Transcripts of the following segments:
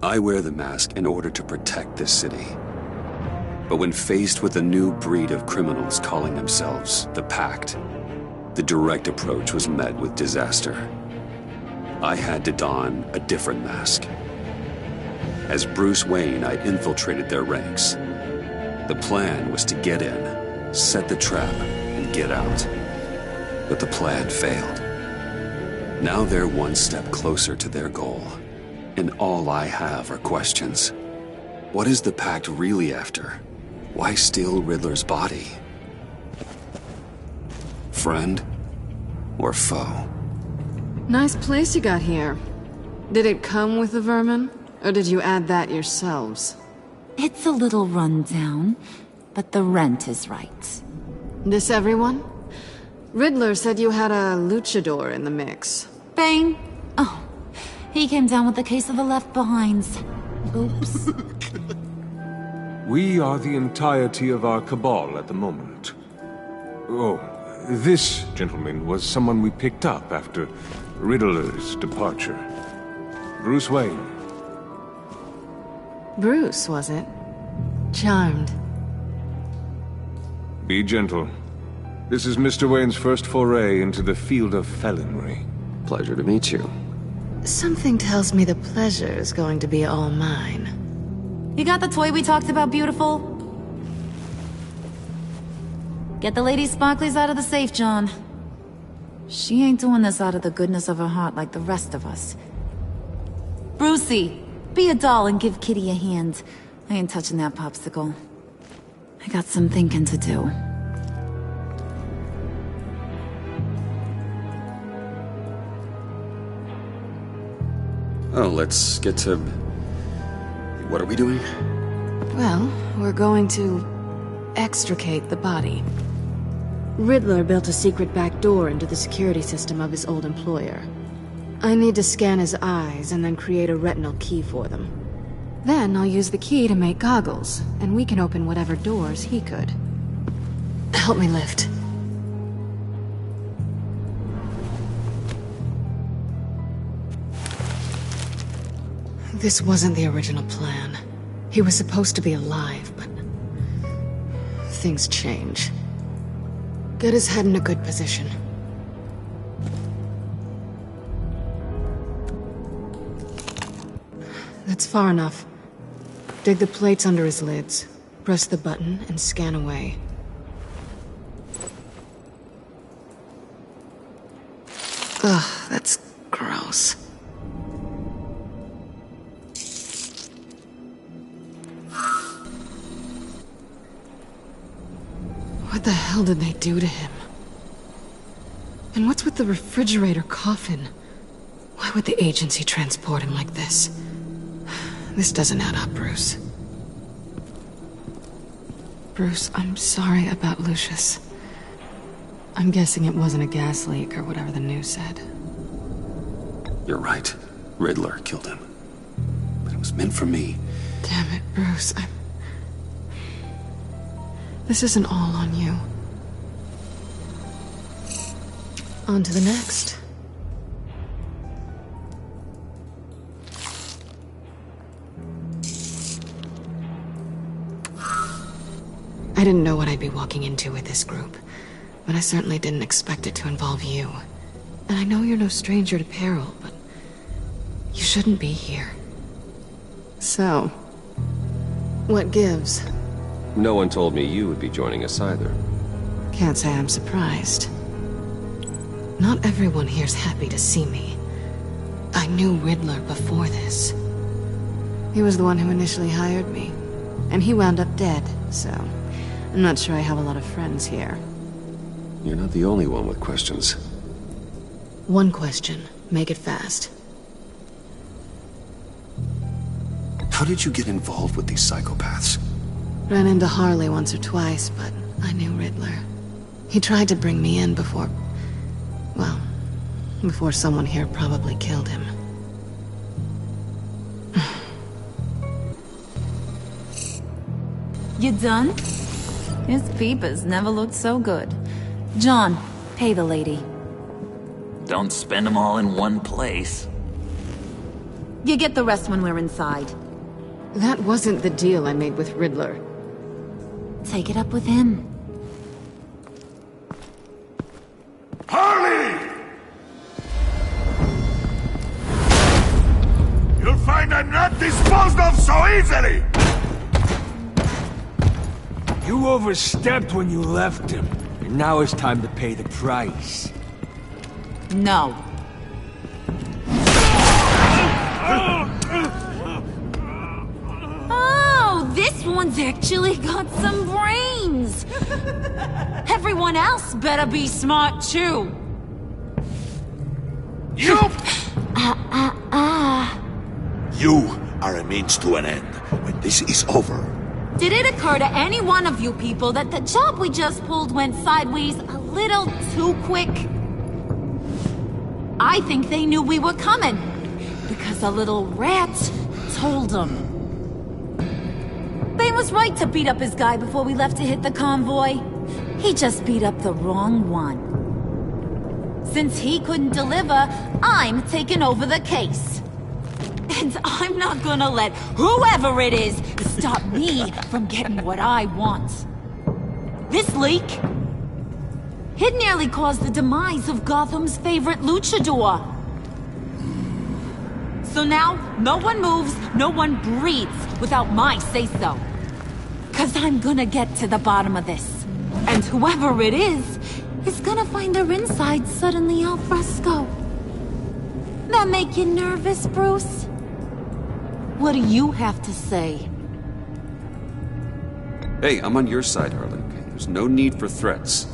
I wear the mask in order to protect this city. But when faced with a new breed of criminals calling themselves the Pact, the direct approach was met with disaster. I had to don a different mask. As Bruce Wayne, I infiltrated their ranks. The plan was to get in, set the trap, and get out. But the plan failed. Now they're one step closer to their goal, and all I have are questions. What is the Pact really after? Why steal Riddler's body? Friend or foe? Nice place you got here. Did it come with the vermin, or did you add that yourselves? It's a little run down, but the rent is right. This everyone? Riddler said you had a luchador in the mix. Bane? Oh, he came down with a case of the Left Behinds. Oops. We are the entirety of our cabal at the moment. Oh, this gentleman was someone we picked up after Riddler's departure. Bruce Wayne. Bruce, was it? Charmed. Be gentle. This is Mr. Wayne's first foray into the field of felonry. Pleasure to meet you. Something tells me the pleasure is going to be all mine. You got the toy we talked about, beautiful? Get the lady sparklies out of the safe, John. She ain't doing this out of the goodness of her heart like the rest of us. Brucey, be a doll and give Kitty a hand. I ain't touching that popsicle. I got some thinking to do. Oh, let's get to... What are we doing? Well, we're going to extricate the body. Riddler built a secret back door into the security system of his old employer. I need to scan his eyes and then create a retinal key for them. Then I'll use the key to make goggles, and we can open whatever doors he could. Help me lift. This wasn't the original plan. He was supposed to be alive, but... things change. Get his head in a good position. That's far enough. Dig the plates under his lids. Press the button and scan away. Ugh, that's gross. What the hell did they do to him? And what's with the refrigerator coffin? Why would the agency transport him like this? This doesn't add up, Bruce. Bruce, I'm sorry about Lucius. I'm guessing it wasn't a gas leak or whatever the news said. You're right. Riddler killed him. But it was meant for me. Damn it, Bruce. This isn't all on you. On to the next. I didn't know what I'd be walking into with this group, but I certainly didn't expect it to involve you. And I know you're no stranger to peril, but you shouldn't be here. So, what gives? No one told me you would be joining us either. Can't say I'm surprised. Not everyone here's happy to see me. I knew Riddler before this. He was the one who initially hired me, and he wound up dead, so I'm not sure I have a lot of friends here. You're not the only one with questions. One question. Make it fast. How did you get involved with these psychopaths? Ran into Harley once or twice, but I knew Riddler. He tried to bring me in before... well, before someone here probably killed him. You done? His peepers never looked so good. John, pay the lady. Don't spend them all in one place. You get the rest when we're inside. That wasn't the deal I made with Riddler. Take it up with him. Harley! You'll find I'm not disposed of so easily! You overstepped when you left him. And now it's time to pay the price. No. Oh, this one's actually got some brains! Everyone else better be smart too. You! You are a means to an end. When this is over, Did it occur to any one of you people that the job we just pulled went sideways a little too quick? I think they knew we were coming, because a little rat told them. Bane was right to beat up his guy before we left to hit the convoy. He just beat up the wrong one. Since he couldn't deliver, I'm taking over the case. And I'm not gonna let whoever it is stop me from getting what I want. This leak, it nearly caused the demise of Gotham's favorite luchador. So now, no one moves, no one breathes without my say-so. 'Cause I'm gonna get to the bottom of this. And whoever it is gonna find their inside suddenly al fresco. That make you nervous, Bruce? What do you have to say? Hey, I'm on your side, Harley. There's no need for threats.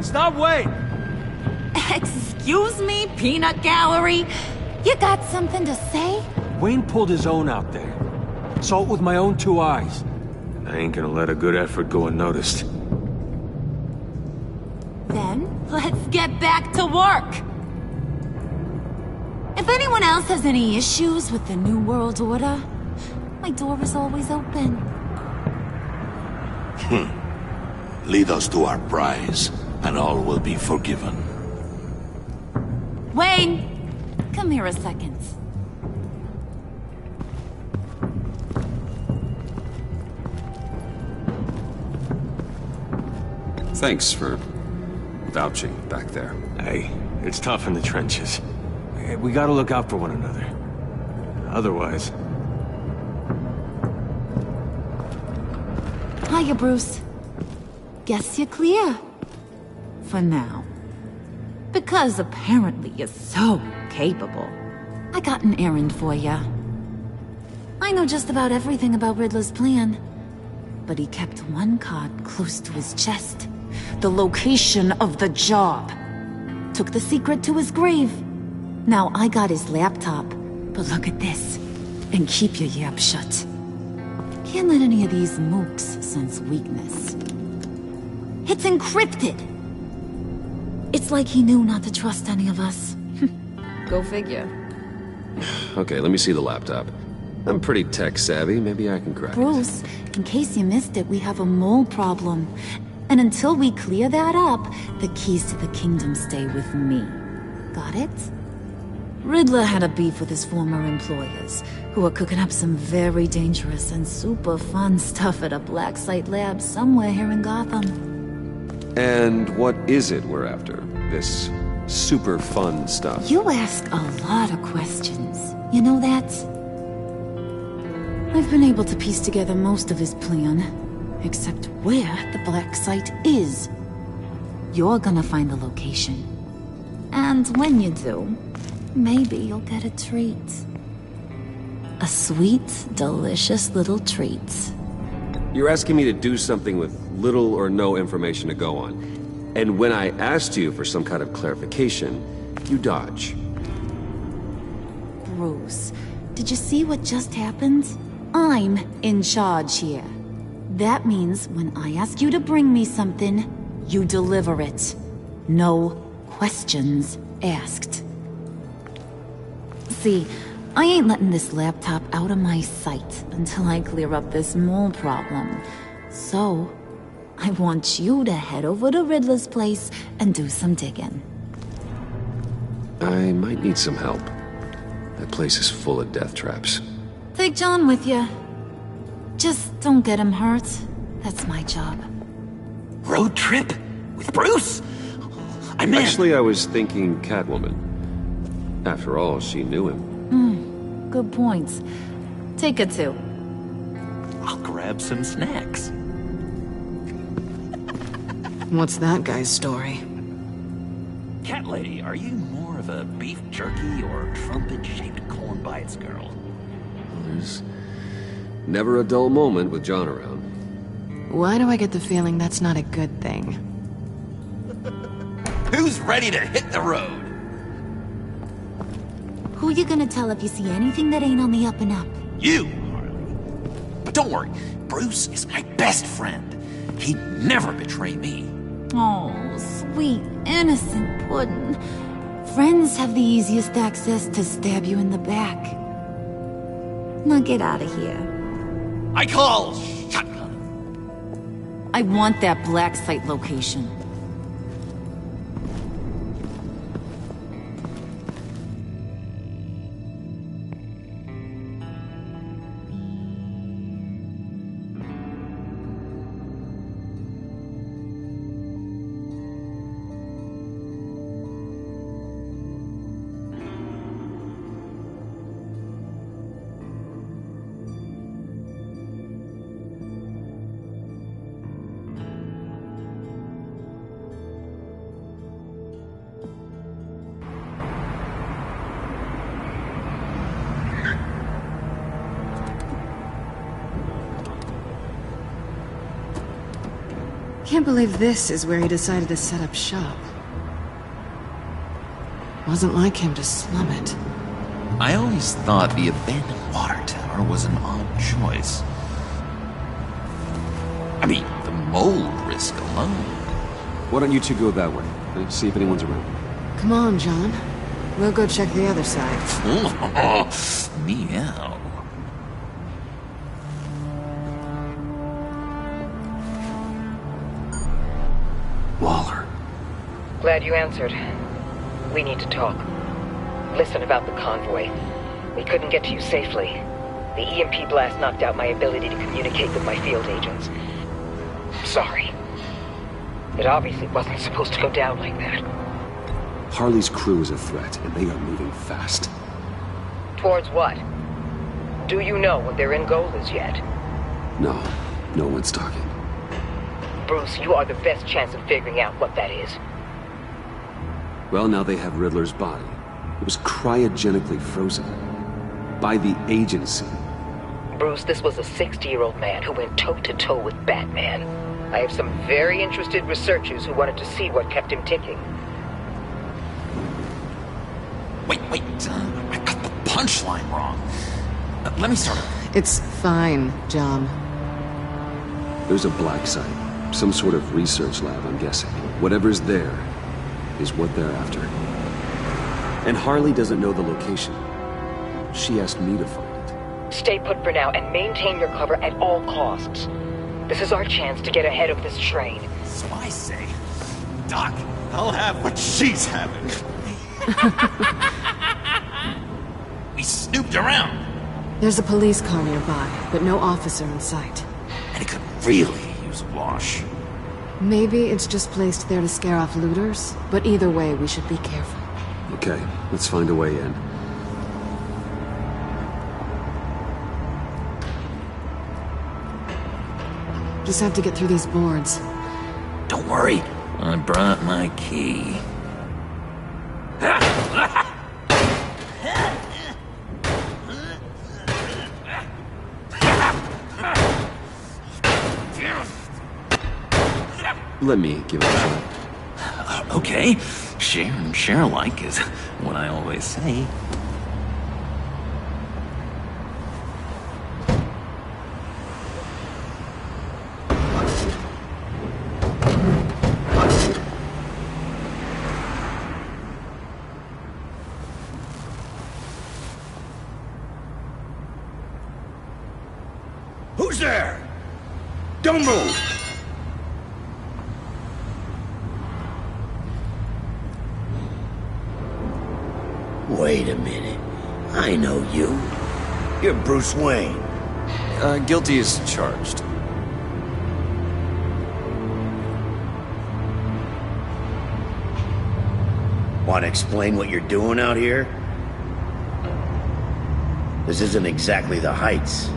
Stop waiting! Excuse me, peanut gallery? You got something to say? Wayne pulled his own out there. Saw it with my own two eyes. I ain't gonna let a good effort go unnoticed. Then, let's get back to work! If anyone else has any issues with the New World Order, my door is always open. Lead us to our prize, and all will be forgiven. Wayne, come here a second. Thanks for vouching back there. Hey, it's tough in the trenches. We gotta look out for one another. Otherwise... Hiya, Bruce. Guess you're clear. For now. Because apparently you're so capable. I got an errand for ya. I know just about everything about Riddler's plan. But he kept one card close to his chest. The location of the job. Took the secret to his grave. Now I got his laptop. But look at this. And keep your yap shut. Can't let any of these mooks sense weakness. It's encrypted! It's like he knew not to trust any of us. Go figure. Okay, let me see the laptop. I'm pretty tech-savvy. Maybe I can crack it. Bruce, in case you missed it, we have a mole problem. And until we clear that up, the keys to the kingdom stay with me. Got it? Riddler had a beef with his former employers, who are cooking up some very dangerous and super fun stuff at a black site lab somewhere here in Gotham. And what is it we're after? This super fun stuff? You ask a lot of questions. You know that? I've been able to piece together most of his plan, except where the black site is. You're gonna find the location. And when you do, maybe you'll get a treat. A sweet, delicious little treat. You're asking me to do something with little or no information to go on. And when I asked you for some kind of clarification, you dodge. Bruce, did you see what just happened? I'm in charge here. That means when I ask you to bring me something, you deliver it. No questions asked. See, I ain't letting this laptop out of my sight until I clear up this mole problem. So, I want you to head over to Riddler's place and do some digging. I might need some help. That place is full of death traps. Take John with you. Just don't get him hurt. That's my job. Road trip? With Bruce? I'm in. Actually, I was thinking Catwoman. After all, she knew him. Good points. Take her too. I'll grab some snacks. What's that guy's story? Cat lady, are you more of a beef jerky or trumpet-shaped corn bites girl? There's never a dull moment with John around. Why do I get the feeling that's not a good thing? Who's ready to hit the road? Who you gonna tell if you see anything that ain't on the up and up? You, Harley. But don't worry, Bruce is my best friend. He'd never betray me. Oh, sweet, innocent puddin'. Friends have the easiest access to stab you in the back. Now get out of here. I call shotgun. I want that black site location. Can't believe this is where he decided to set up shop. Wasn't like him to slum it. I always thought the abandoned water tower was an odd choice. I mean, the mold risk alone. Why don't you two go that way? See if anyone's around. Come on, John. We'll go check the other side. Meow. Waller. Glad you answered. We need to talk. Listen about the convoy. We couldn't get to you safely. The EMP blast knocked out my ability to communicate with my field agents. Sorry. It obviously wasn't supposed to go down like that. Harley's crew is a threat, and they are moving fast. Towards what? Do you know what their end goal is yet? No, no one's talking. Bruce, you are the best chance of figuring out what that is. Well, now they have Riddler's body. It was cryogenically frozen. By the agency. Bruce, this was a 60-year-old man who went toe-to-toe with Batman. I have some very interested researchers who wanted to see what kept him ticking. Wait, I got the punchline wrong. Let me start over. It's fine, John. There's a black site. Some sort of research lab, I'm guessing. Whatever's there is what they're after. And Harley doesn't know the location. She asked me to find it. Stay put for now and maintain your cover at all costs. This is our chance to get ahead of this train. So I say, Doc, I'll have what she's having. We snooped around. There's a police car nearby, but no officer in sight. And it could really use a wash. Maybe it's just placed there to scare off looters, but either way, we should be careful. Okay, let's find a way in. Just have to get through these boards. Don't worry, I brought my key. Let me give it a shot. Okay, share and share alike is what I always say. Who's there? Don't move! Wait a minute. I know you. You're Bruce Wayne. Guilty as charged. Want to explain what you're doing out here? This isn't exactly the Heights.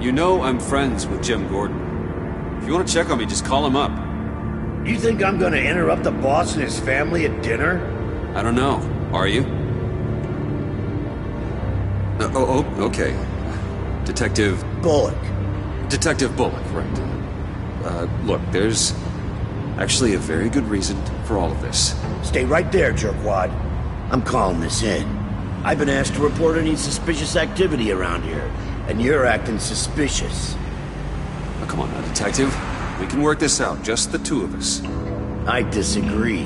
You know I'm friends with Jim Gordon. If you want to check on me, just call him up. You think I'm gonna interrupt the boss and his family at dinner? I don't know. Are you? Okay. Detective... Bullock. Detective Bullock, right. Look, there's actually a very good reason for all of this. Stay right there, jerkwad. I'm calling this in. I've been asked to report any suspicious activity around here, and you're acting suspicious. Oh, come on now, Detective. We can work this out, just the two of us. I disagree.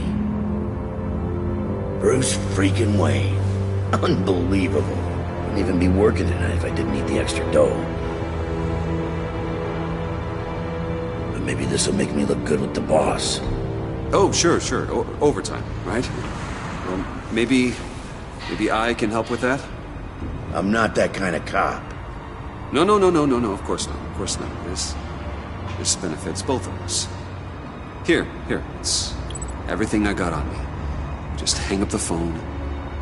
Bruce freaking Wayne. Unbelievable. Wouldn't even be working tonight if I didn't need the extra dough. But maybe this'll make me look good with the boss. Oh, sure. Overtime, right? Well, maybe I can help with that? I'm not that kind of cop. No, of course not. This benefits both of us. Here, it's everything I got on me. Just hang up the phone,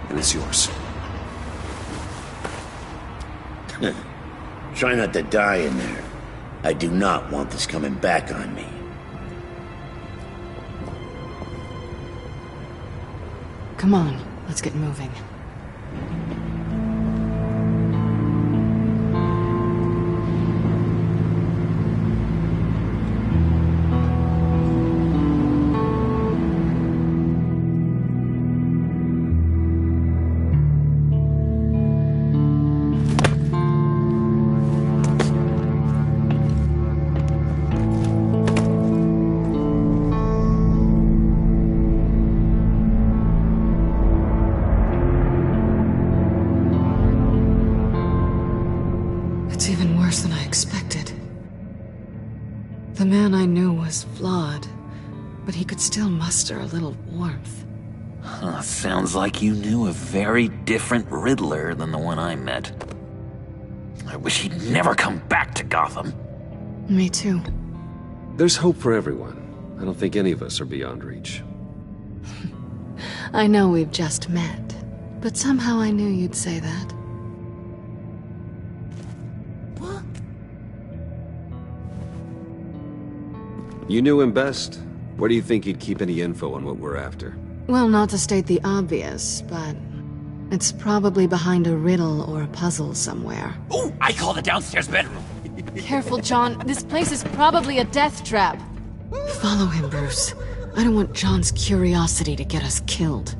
and it's yours. Try not to die in there. I do not want this coming back on me. Come on, let's get moving. It's even worse than I expected. The man I knew was flawed, but he could still muster a little warmth. Sounds like you knew a very different Riddler than the one I met. I wish he'd never come back to Gotham. Me too. There's hope for everyone. I don't think any of us are beyond reach. I know we've just met, but somehow I knew you'd say that. You knew him best. Where do you think he'd keep any info on what we're after? Well, not to state the obvious, but it's probably behind a riddle or a puzzle somewhere. Oh, I call the downstairs bedroom. Careful, John. This place is probably a death trap. Follow him, Bruce. I don't want John's curiosity to get us killed.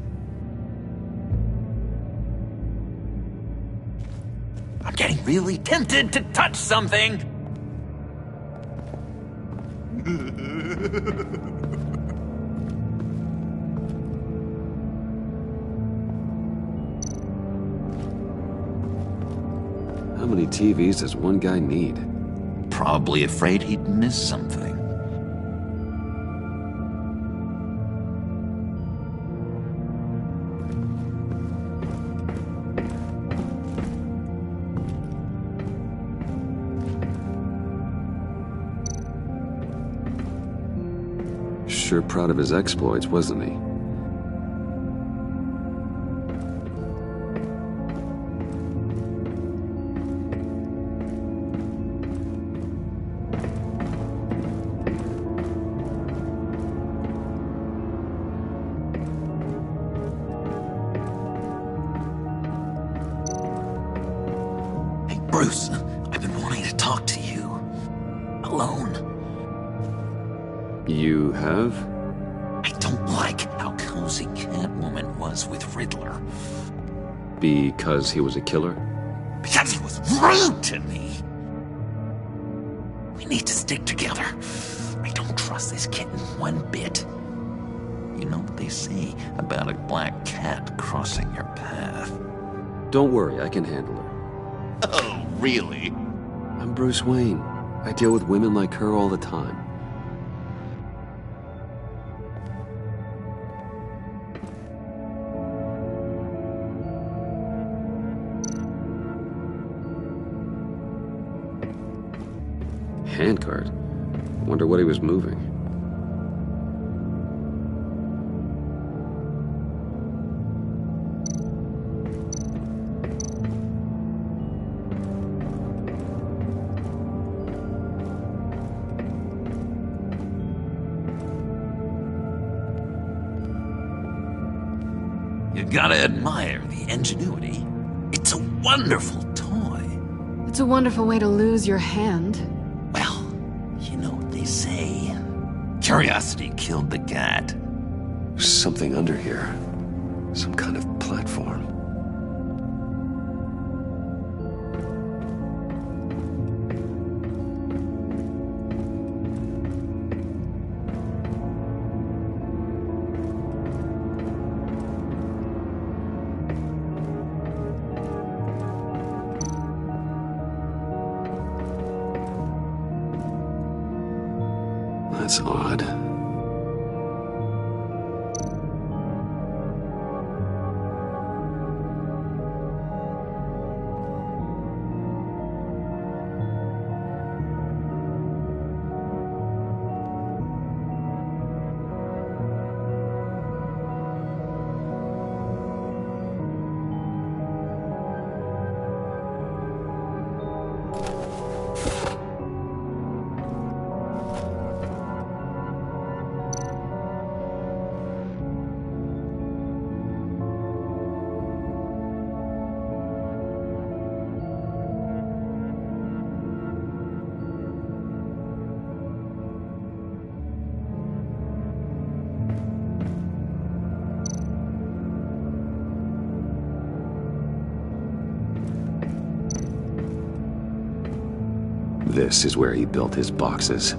I'm getting really tempted to touch something. How many TVs does one guy need? Probably afraid he'd miss something. Sure proud of his exploits, wasn't he? Hey, Bruce, I've been wanting to talk to you. Alone. You have? I don't like how cozy Catwoman was with Riddler. Because he was a killer? Because he was rude to me. We need to stick together. I don't trust this kitten one bit. You know what they say about a black cat crossing your path? Don't worry, I can handle her. Oh, really? I'm Bruce Wayne. I deal with women like her all the time. handcart. Wonder what he was moving. You gotta admire the ingenuity. It's a wonderful toy. It's a wonderful way to lose your hand. Well, you know what they say. Curiosity killed the cat. There's something under here. Some kind of platform. That's odd. This is where he built his boxes.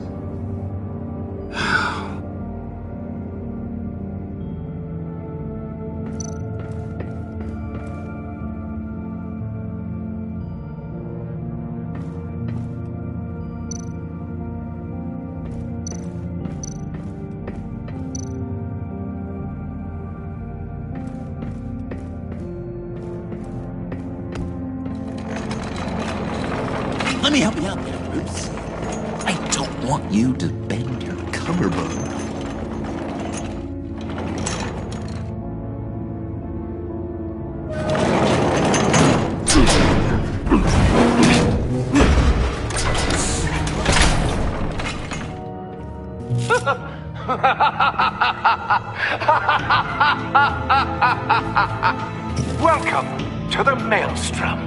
Let me help you out there, Bruce. I don't want you to bend your collarbone. Welcome to the Maelstrom.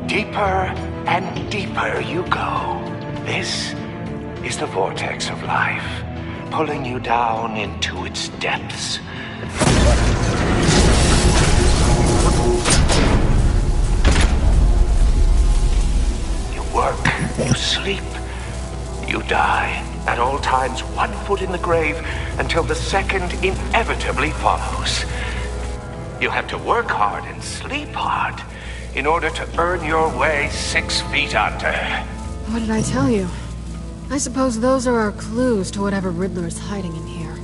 Deeper and deeper you go. This is the vortex of life, pulling you down into its depths. You work, you sleep, you die. At all times, 1 foot in the grave until the second inevitably follows. You have to work hard and sleep hard in order to earn your way 6 feet under. What did I tell you? I suppose those are our clues to whatever Riddler is hiding in here.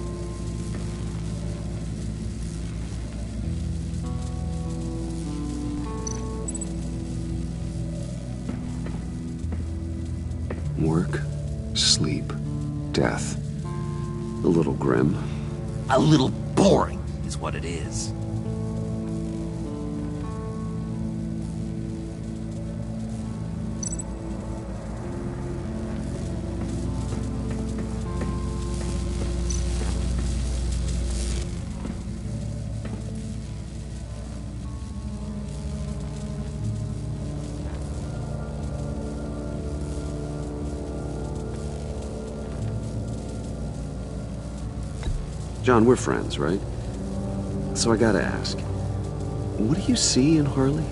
Work, sleep, death. A little grim. A little boring is what it is. John, we're friends, right? So I gotta ask, what do you see in Harley?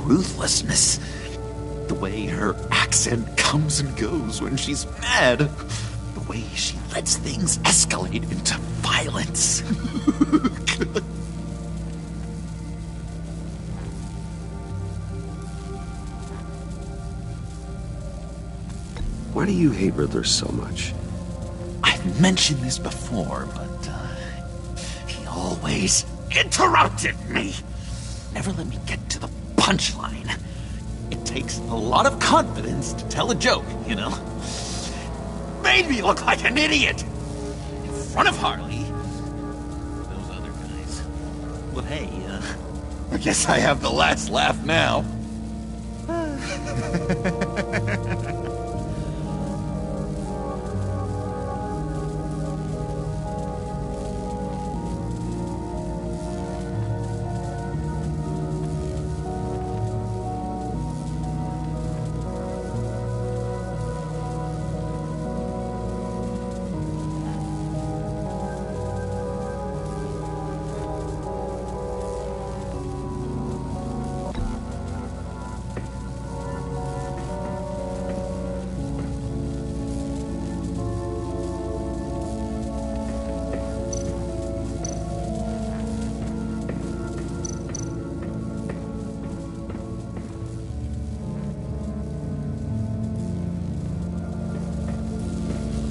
Ruthlessness. The way her accent comes and goes when she's mad. The way she lets things escalate into violence. Why do you hate Riddler so much? I've mentioned this before, but he always interrupted me. Never let me get to the punchline. It takes a lot of confidence to tell a joke, you know? Made me look like an idiot! In front of Harley. Those other guys. Well, hey, I guess I have the last laugh now.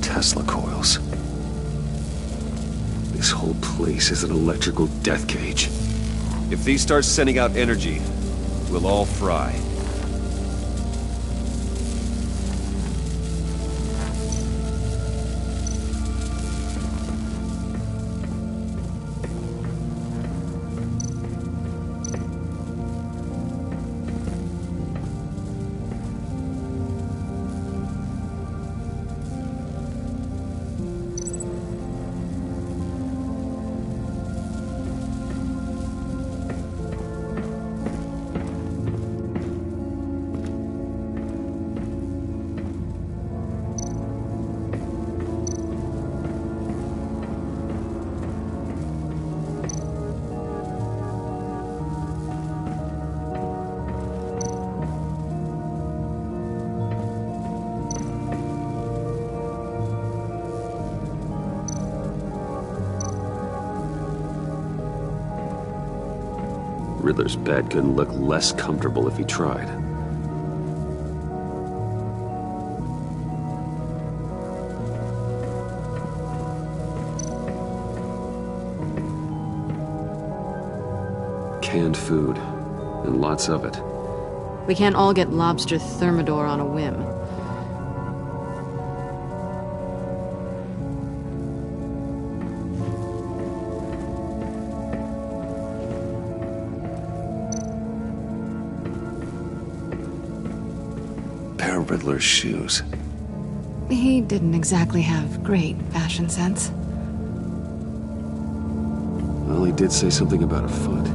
Tesla coils. This whole place is an electrical death cage. If these start sending out energy, we'll all fry. Riddler's bed couldn't look less comfortable if he tried. Canned food, and lots of it. We can't all get lobster thermidor on a whim. Pair of Riddler's shoes. He didn't exactly have great fashion sense. Well, he did say something about a foot.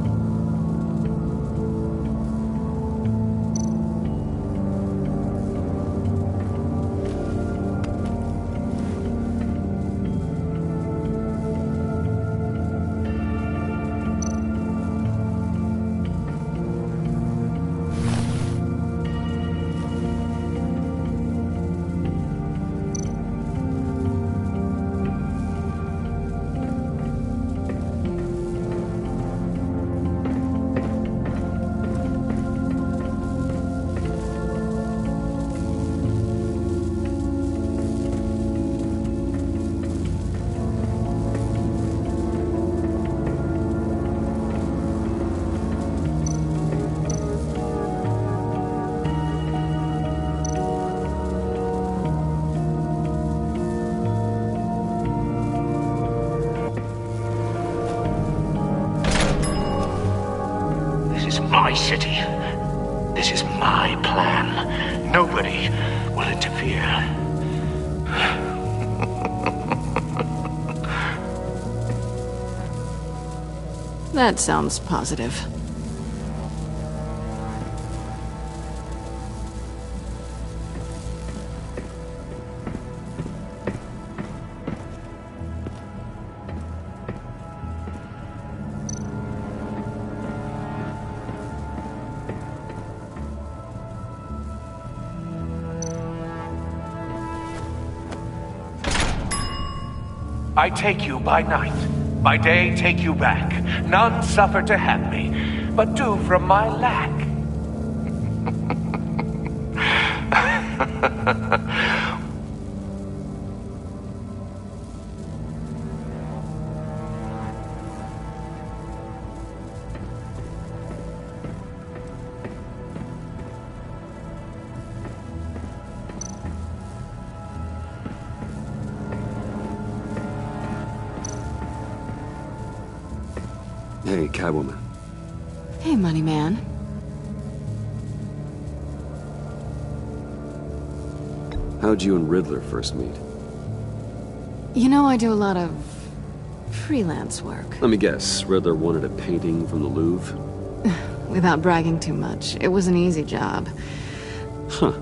My city. This is my plan. Nobody will interfere. That sounds positive. I take you by night. By day take you back. None suffer to have me, but do from my lack. Hey, Catwoman. Hey, money man. How'd you and Riddler first meet? You know, I do a lot of freelance work. Let me guess, Riddler wanted a painting from the Louvre? Without bragging too much, it was an easy job. Huh.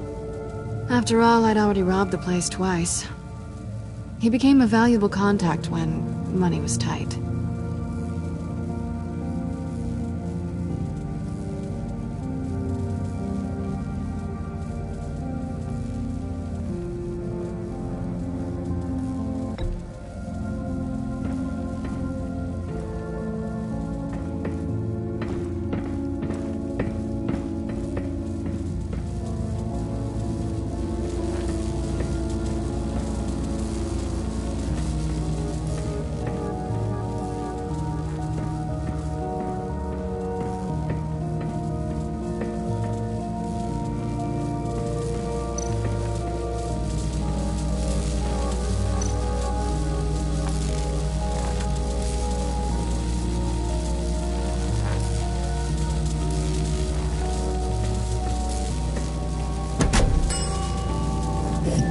After all, I'd already robbed the place twice. He became a valuable contact when money was tight.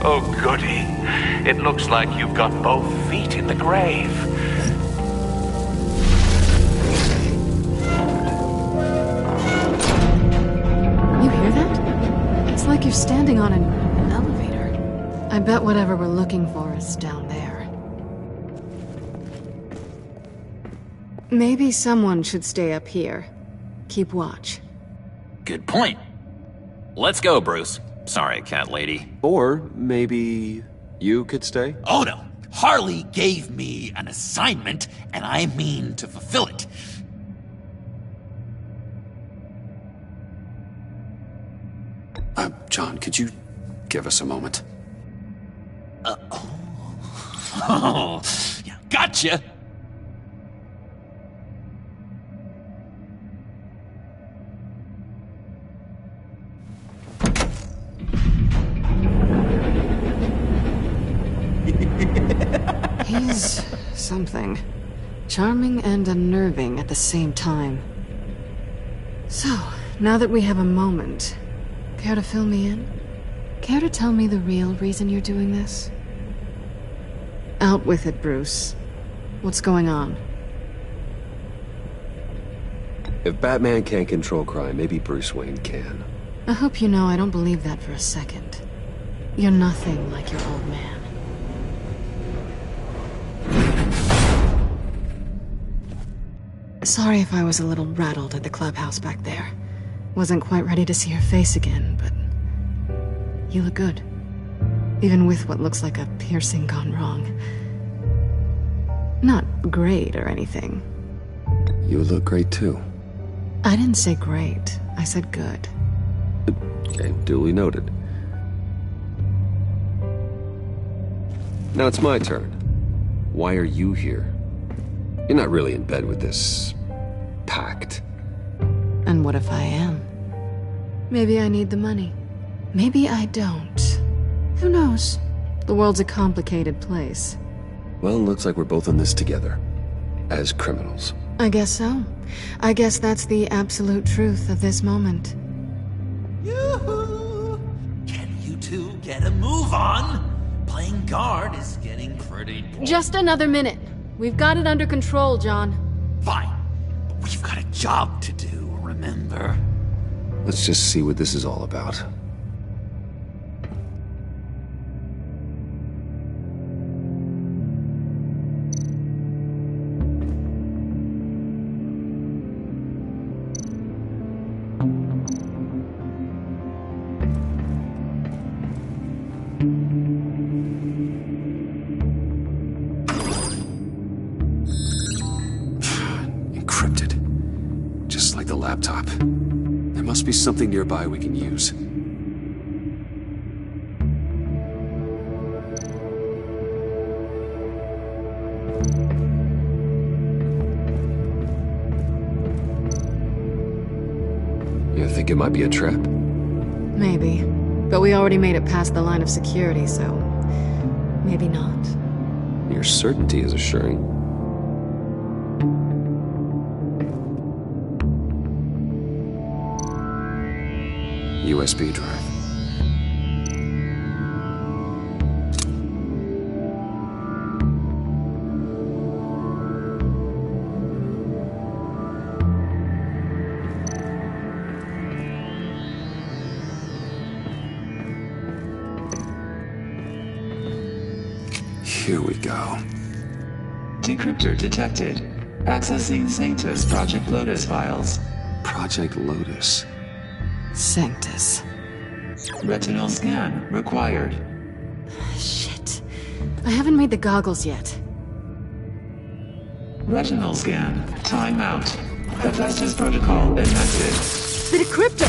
Oh, goody. It looks like you've got both feet in the grave. You hear that? It's like you're standing on an elevator. I bet whatever we're looking for is down there. Maybe someone should stay up here. Keep watch. Good point. Let's go, Bruce. Sorry, cat lady. Or maybe you could stay? Oh no. Harley gave me an assignment, and I mean to fulfill it. John, could you give us a moment? Oh, yeah, gotcha. He's something. Charming and unnerving at the same time. So, now that we have a moment, care to fill me in? Care to tell me the real reason you're doing this? Out with it, Bruce. What's going on? If Batman can't control crime, maybe Bruce Wayne can. I hope you know I don't believe that for a second. You're nothing like your old man. Sorry if I was a little rattled at the clubhouse back there. Wasn't quite ready to see your face again, but... you look good. Even with what looks like a piercing gone wrong. Not great or anything. You look great too. I didn't say great. I said good. Okay, duly noted. Now it's my turn. Why are you here? You're not really in bed with this... pact. And what if I am? Maybe I need the money. Maybe I don't. Who knows? The world's a complicated place. Well, looks like we're both in this together. As criminals. I guess so. I guess that's the absolute truth of this moment. Yoo-hoo! Can you two get a move on? Playing guard is getting pretty boring. Just another minute. We've got it under control, John. Fine. But we've got a job to do, remember? Let's just see what this is all about. Laptop. There must be something nearby we can use. You think it might be a trap? Maybe. But we already made it past the line of security, so... maybe not. Your certainty is assuring. USB drive. Here we go. Decryptor detected. Accessing Sanctus Project Lotus files. Project Lotus. Sanctus. Retinal scan required. Shit. I haven't made the goggles yet. Retinal scan. Timeout. Hephaestus protocol enacted. The decryptor!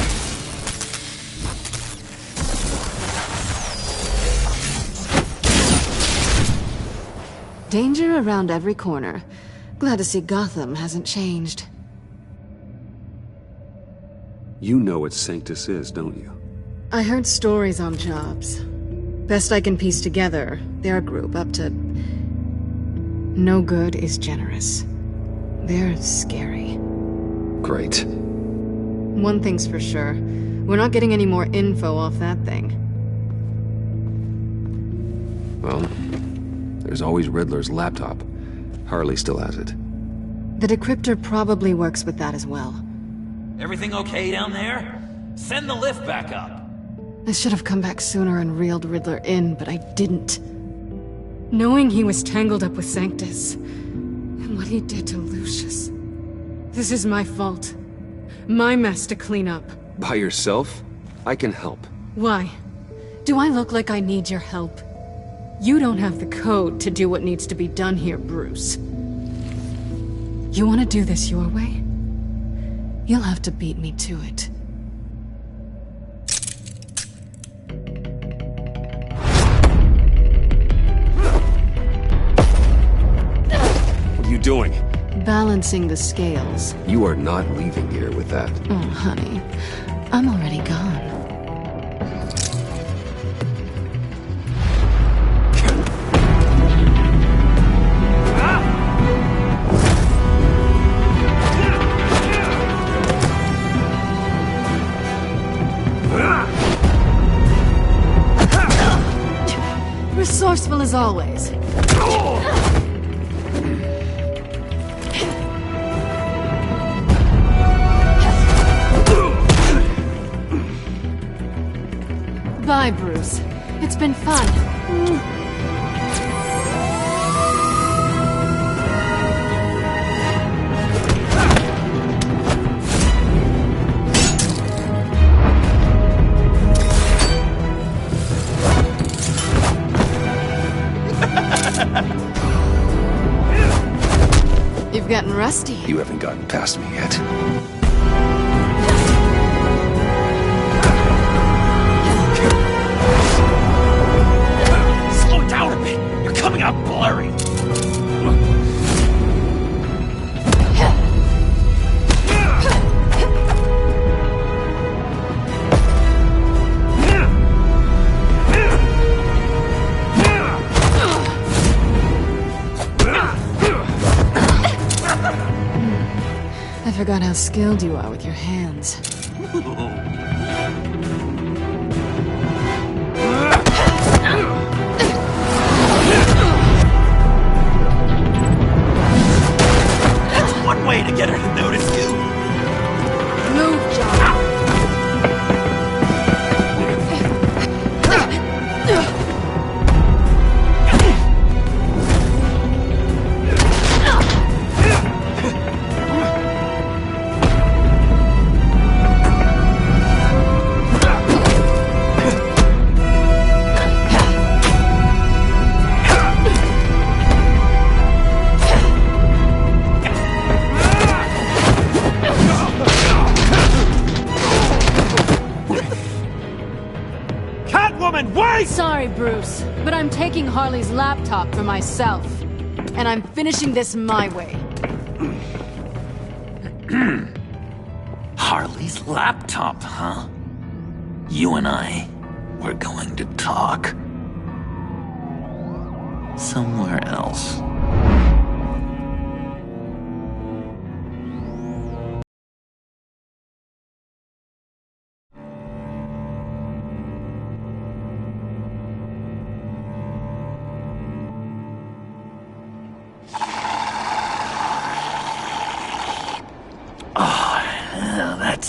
Danger around every corner. Glad to see Gotham hasn't changed. You know what Sanctus is, don't you? I heard stories on jobs. Best I can piece together, their group up to... No good is generous. They're scary. Great. One thing's for sure. We're not getting any more info off that thing. Well, there's always Riddler's laptop. Harley still has it. The decryptor probably works with that as well. Everything okay down there? Send the lift back up. I should have come back sooner and reeled Riddler in, but I didn't. Knowing he was tangled up with Sanctus, and what he did to Lucius. This is my fault. My mess to clean up. By yourself? I can help. Why? Do I look like I need your help? You don't have the code to do what needs to be done here, Bruce. You want to do this your way? You'll have to beat me to it. What are you doing? Balancing the scales. You are not leaving here with that. Oh, honey. I'm already gone. Resourceful as always. Bye, Bruce. It's been fun. You've gotten rusty. You haven't gotten past me yet. Slow down a bit. You're coming out blurry. I forgot how skilled you are with your hands. That's one way to get her to notice you. Move, John. Sorry, Bruce, but I'm taking Harley's laptop for myself. And I'm finishing this my way. Harley's laptop, huh? You and I, we're going to talk. Somewhere else.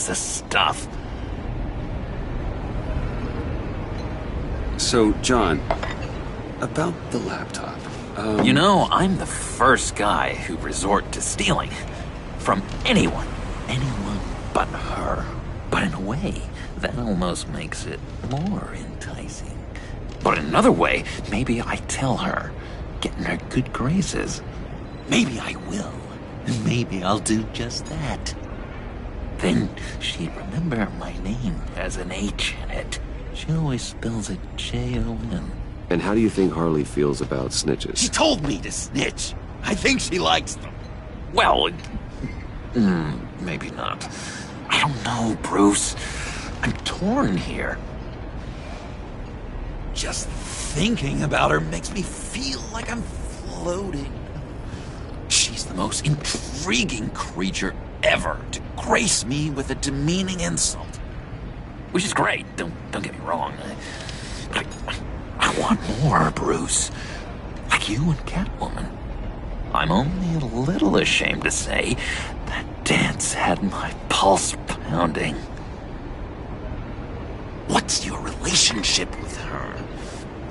What's the stuff? So, John, about the laptop. You know, I'm the first guy who resort to stealing. From anyone. Anyone but her. But in a way, that almost makes it more enticing. But in another way, maybe I tell her, get in her good graces. Maybe I will. And maybe I'll do just that. Then she'd remember my name has an H in it. She always spells it Jon. And how do you think Harley feels about snitches? She told me to snitch. I think she likes them. Well, maybe not. I don't know, Bruce. I'm torn here. Just thinking about her makes me feel like I'm floating. She's the most intriguing creature ever to grace me with a demeaning insult. Which is great, don't get me wrong. I want more, Bruce. Like you and Catwoman. I'm only a little ashamed to say that dance had my pulse pounding. What's your relationship with her?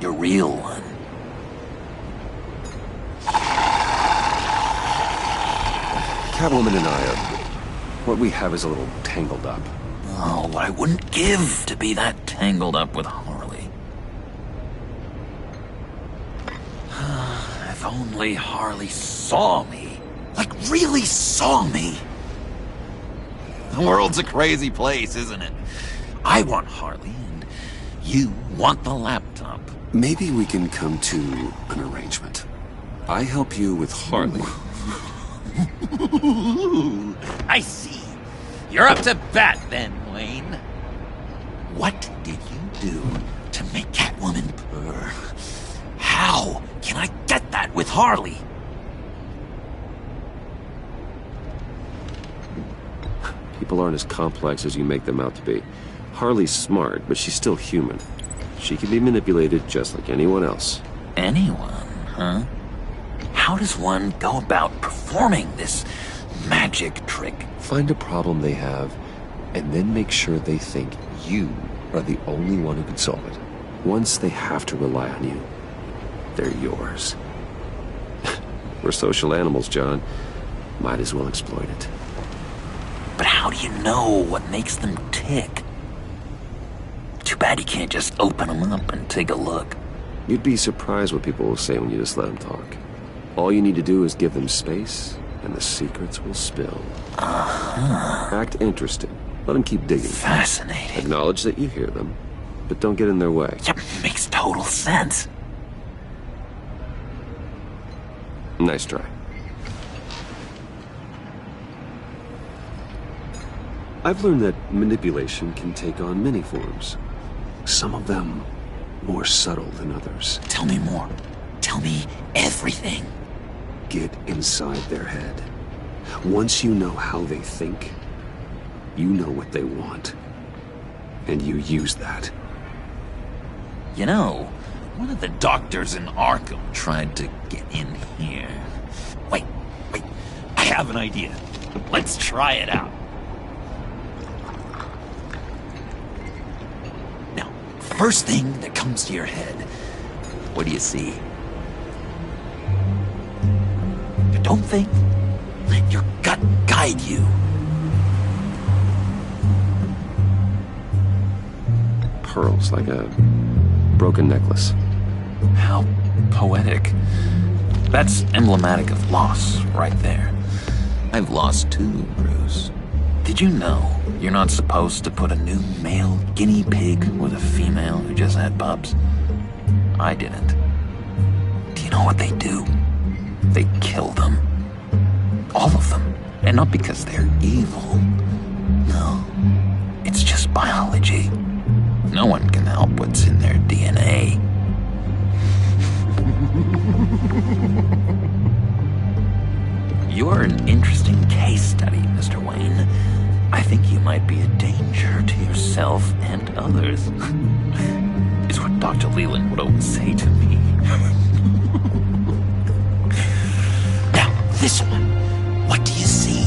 Your real one? Catwoman and I are... what we have is a little tangled up. Oh, what I wouldn't give to be that tangled up with Harley. If only Harley saw me. Like, really saw me. The world's a crazy place, isn't it? I want Harley, and you want the laptop. Maybe we can come to an arrangement. I help you with Harley. I see. You're up to bat then, Wayne. What did you do to make Catwoman purr? How can I get that with Harley? People aren't as complex as you make them out to be. Harley's smart, but she's still human. She can be manipulated just like anyone else. Anyone, huh? How does one go about performing this magic trick? Find a problem they have, and then make sure they think you are the only one who can solve it. Once they have to rely on you, they're yours. We're social animals, John. Might as well exploit it. But how do you know what makes them tick? Too bad you can't just open them up and take a look. You'd be surprised what people will say when you just let them talk. All you need to do is give them space, and the secrets will spill. Act interested. Let them keep digging. Fascinating. Acknowledge that you hear them, but don't get in their way. Yep, makes total sense. Nice try. I've learned that manipulation can take on many forms. Some of them more subtle than others. Tell me more. Tell me everything. Get inside their head. Once you know how they think, you know what they want. And you use that. You know, one of the doctors in Arkham tried to get in here. Wait. I have an idea. Let's try it out. Now, first thing that comes to your head, what do you see? Don't think. Let your gut guide you. Pearls, like a broken necklace. How poetic. That's emblematic of loss, right there. I've lost too, Bruce. Did you know you're not supposed to put a new male guinea pig with a female who just had pups? I didn't. Do you know what they do? They kill them. All of them. And not because they're evil. No. It's just biology. No one can help what's in their DNA. You're an interesting case study, Mr. Wayne. I think you might be a danger to yourself and others. Is what Dr. Leland would always say to me. Now, this one. What do you see?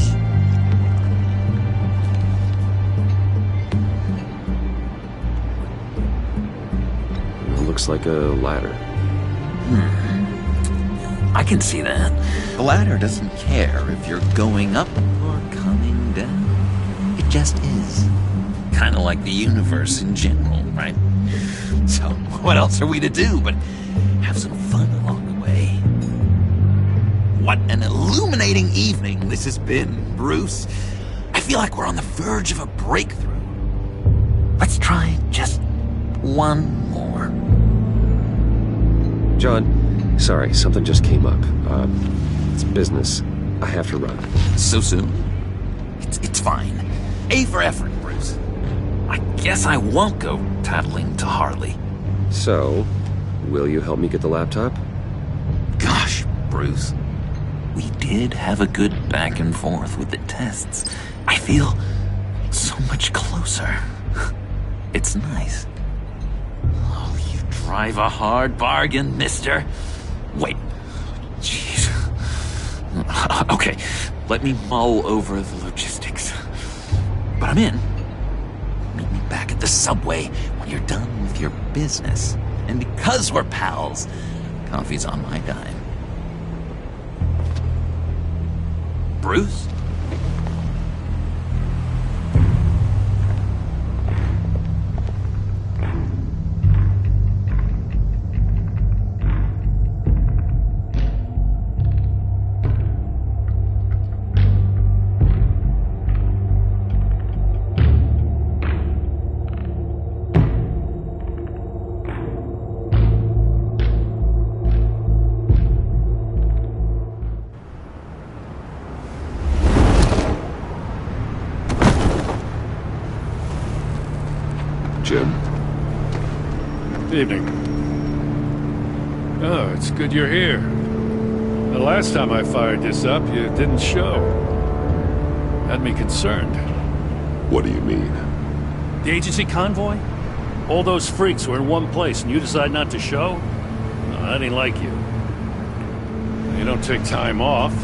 looks like a ladder. I can see that. The ladder doesn't care if you're going up or coming down. It just is. Kind of like the universe in general, right? So, what else are we to do but have some fun along the way? What an illuminating evening this has been, Bruce. I feel like we're on the verge of a breakthrough. Let's try just one more. John, sorry, something just came up. It's business. I have to run. So soon? It's fine. A for effort, Bruce. I guess I won't go tattling to Harley. So, will you help me get the laptop? Gosh, Bruce. We did have a good back and forth with the tests. I feel so much closer. It's nice. Oh, you drive a hard bargain, mister. Wait. Jeez. Okay, let me mull over the logistics. But I'm in. Meet me back at the subway when you're done with your business. And because we're pals, coffee's on my dime. Bruce? Jim? Good evening. Oh, it's good you're here. The last time I fired this up, you didn't show. Had me concerned. What do you mean? The agency convoy? All those freaks were in one place and you decide not to show? No, that ain't like you. You don't take time off.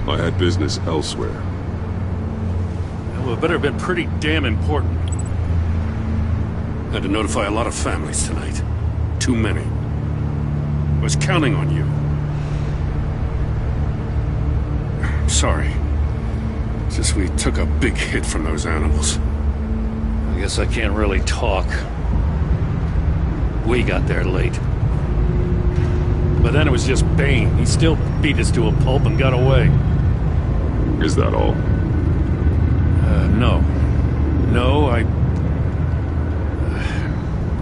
I had business elsewhere. Well, it better have been pretty damn important. Had to notify a lot of families tonight. Too many. Was counting on you. Sorry. It's just we took a big hit from those animals. I guess I can't really talk. We got there late. But then it was just Bane. He still beat us to a pulp and got away. Is that all? No. No,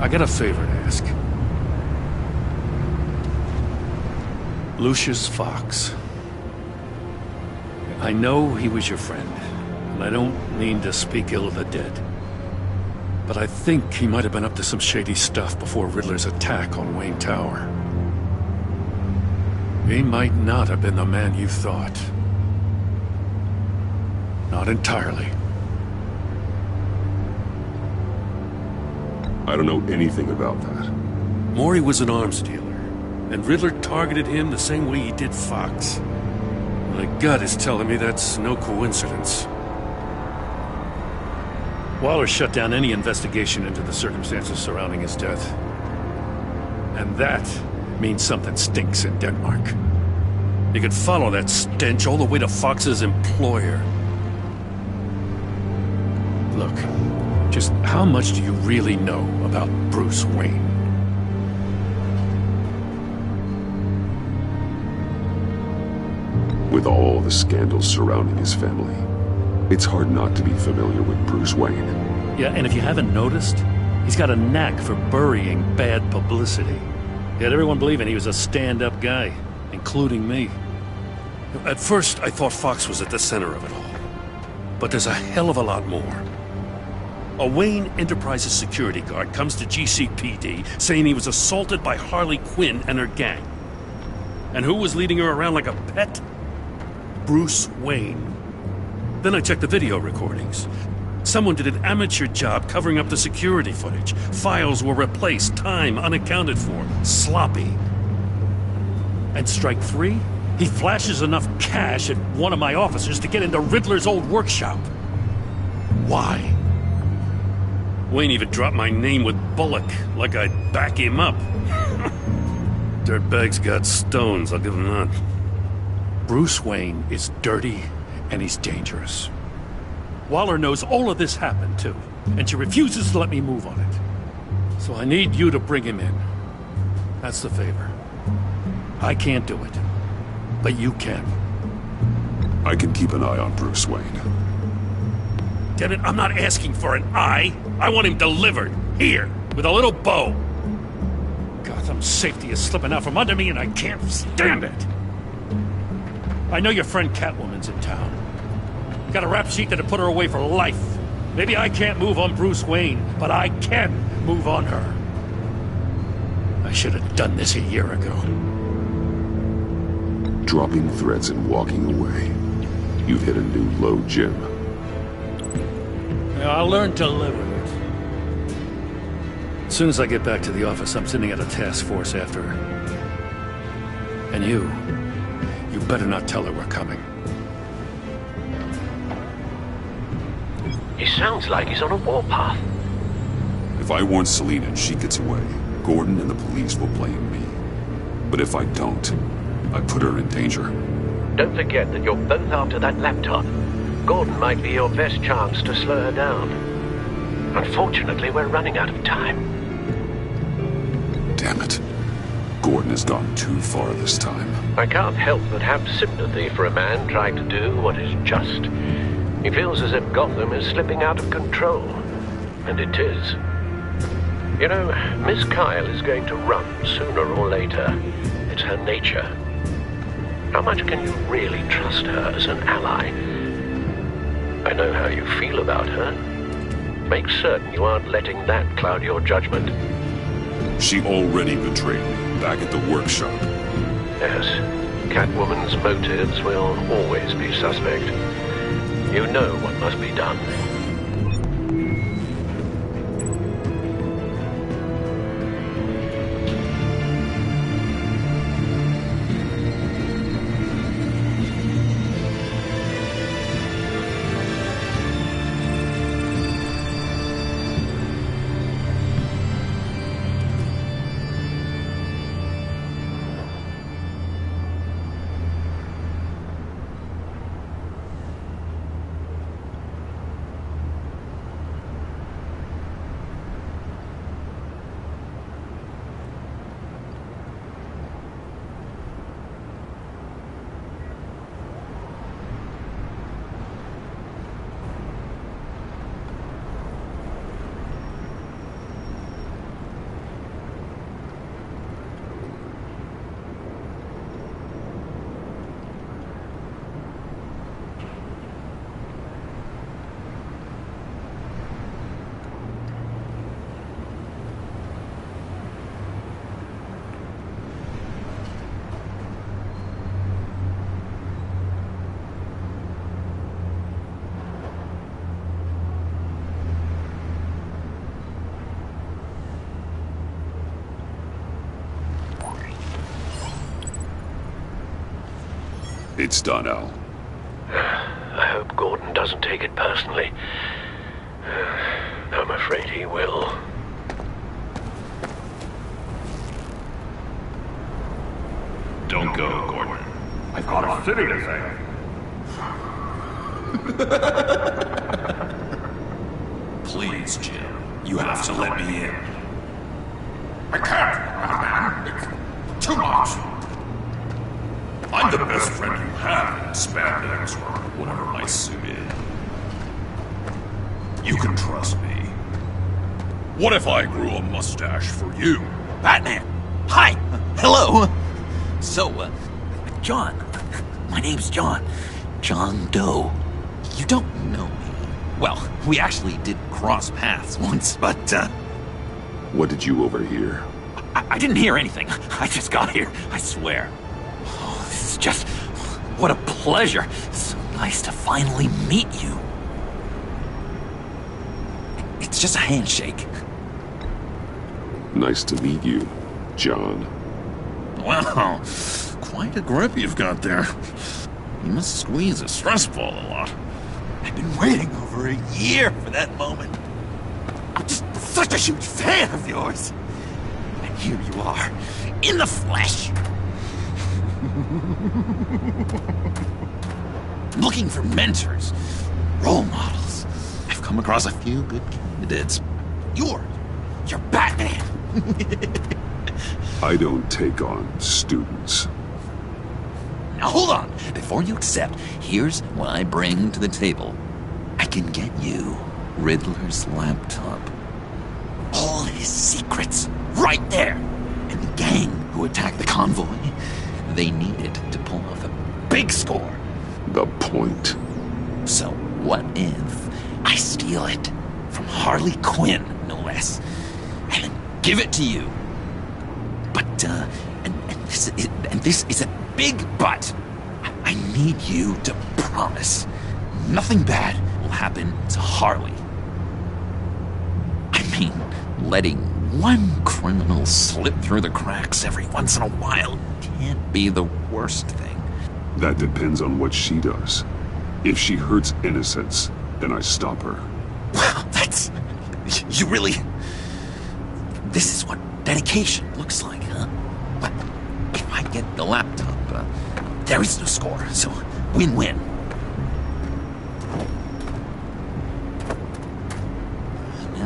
I got a favor to ask. Lucius Fox. I know he was your friend, and I don't mean to speak ill of the dead. But I think he might have been up to some shady stuff before Riddler's attack on Wayne Tower. He might not have been the man you thought. Not entirely. I don't know anything about that. Maury was an arms dealer, and Riddler targeted him the same way he did Fox. My gut is telling me that's no coincidence. Waller shut down any investigation into the circumstances surrounding his death. And that means something stinks in Denmark. You could follow that stench all the way to Fox's employer. Look, just how much do you really know about Bruce Wayne? With all the scandals surrounding his family, it's hard not to be familiar with Bruce Wayne. Yeah, and if you haven't noticed, he's got a knack for burying bad publicity. He had everyone believing he was a stand-up guy, including me. At first, I thought Fox was at the center of it all. But there's a hell of a lot more. A Wayne Enterprises security guard comes to GCPD saying he was assaulted by Harley Quinn and her gang. And who was leading her around like a pet? Bruce Wayne. Then I checked the video recordings. Someone did an amateur job covering up the security footage. Files were replaced, time unaccounted for, sloppy. And strike three? He flashes enough cash at one of my officers to get into Riddler's old workshop. Why? Wayne even dropped my name with Bullock, like I'd back him up. Dirtbag's got stones, I'll give him that. Bruce Wayne is dirty, and he's dangerous. Waller knows all of this happened, too, and she refuses to let me move on it. So I need you to bring him in. That's the favor. I can't do it, but you can. I can keep an eye on Bruce Wayne. Damn it, I'm not asking for an eye. I want him delivered, here, with a little bow. Gotham's safety is slipping out from under me, and I can't stand it. I know your friend Catwoman's in town. Got a rap sheet that'd put her away for life. Maybe I can't move on Bruce Wayne, but I can move on her. I should have done this a year ago. Dropping threats and walking away. You've hit a new low, Jim. Yeah, I'll learn to live with it. As soon as I get back to the office, I'm sending out a task force after her. And you better not tell her we're coming. He sounds like he's on a warpath. If I warn Selina and she gets away, Gordon and the police will blame me. But if I don't, I put her in danger. Don't forget that you're both after that laptop. Gordon might be your best chance to slow her down. Unfortunately, we're running out of time. Damn it. Gordon has gone too far this time. I can't help but have sympathy for a man trying to do what is just. He feels as if Gotham is slipping out of control. And it is. You know, Miss Kyle is going to run sooner or later. It's her nature. How much can you really trust her as an ally? I know how you feel about her. Make certain you aren't letting that cloud your judgment. She already betrayed me back at the workshop. Yes, Catwoman's motives will always be suspect. You know what must be done. It's done, Al. I hope Gordon doesn't take it personally. I'm afraid he will. Don't go, Gordon. I've got a city to save. Please, Jim. You have to let me in. I can't, man. It's too much. I'm the best friend you have in spandex or whatever my suit is. You can trust me. What if I grew a mustache for you? Batman! Hi! Hello! So, John. My name's John. John Doe. You don't know me. Well, we actually did cross paths once, but, What did you overhear? I didn't hear anything. I just got here, I swear. Oh, this is just... what a pleasure. It's so nice to finally meet you. It's just a handshake. Nice to meet you, John. Wow, quite a grip you've got there. You must squeeze a stress ball a lot. I've been waiting over a year for that moment. I'm just such a huge fan of yours. And here you are, in the flesh. Looking for mentors, role models. I've come across a few good candidates. You're Batman. I don't take on students. Now hold on. Before you accept, here's what I bring to the table. I can get you Riddler's laptop. All his secrets, right there. And the gang who attacked the convoy, they need it to pull off a big score. The point. So what if I steal it from Harley Quinn, no less, and then give it to you? But, and this is a big but. I need you to promise nothing bad will happen to Harley. I mean, letting one criminal slip through the cracks every once in a while can't be the worst thing. That depends on what she does. If she hurts innocents, then I stop her. Wow, that's... You really... This is what dedication looks like, huh? But if I get the laptop, there is no score, so win-win.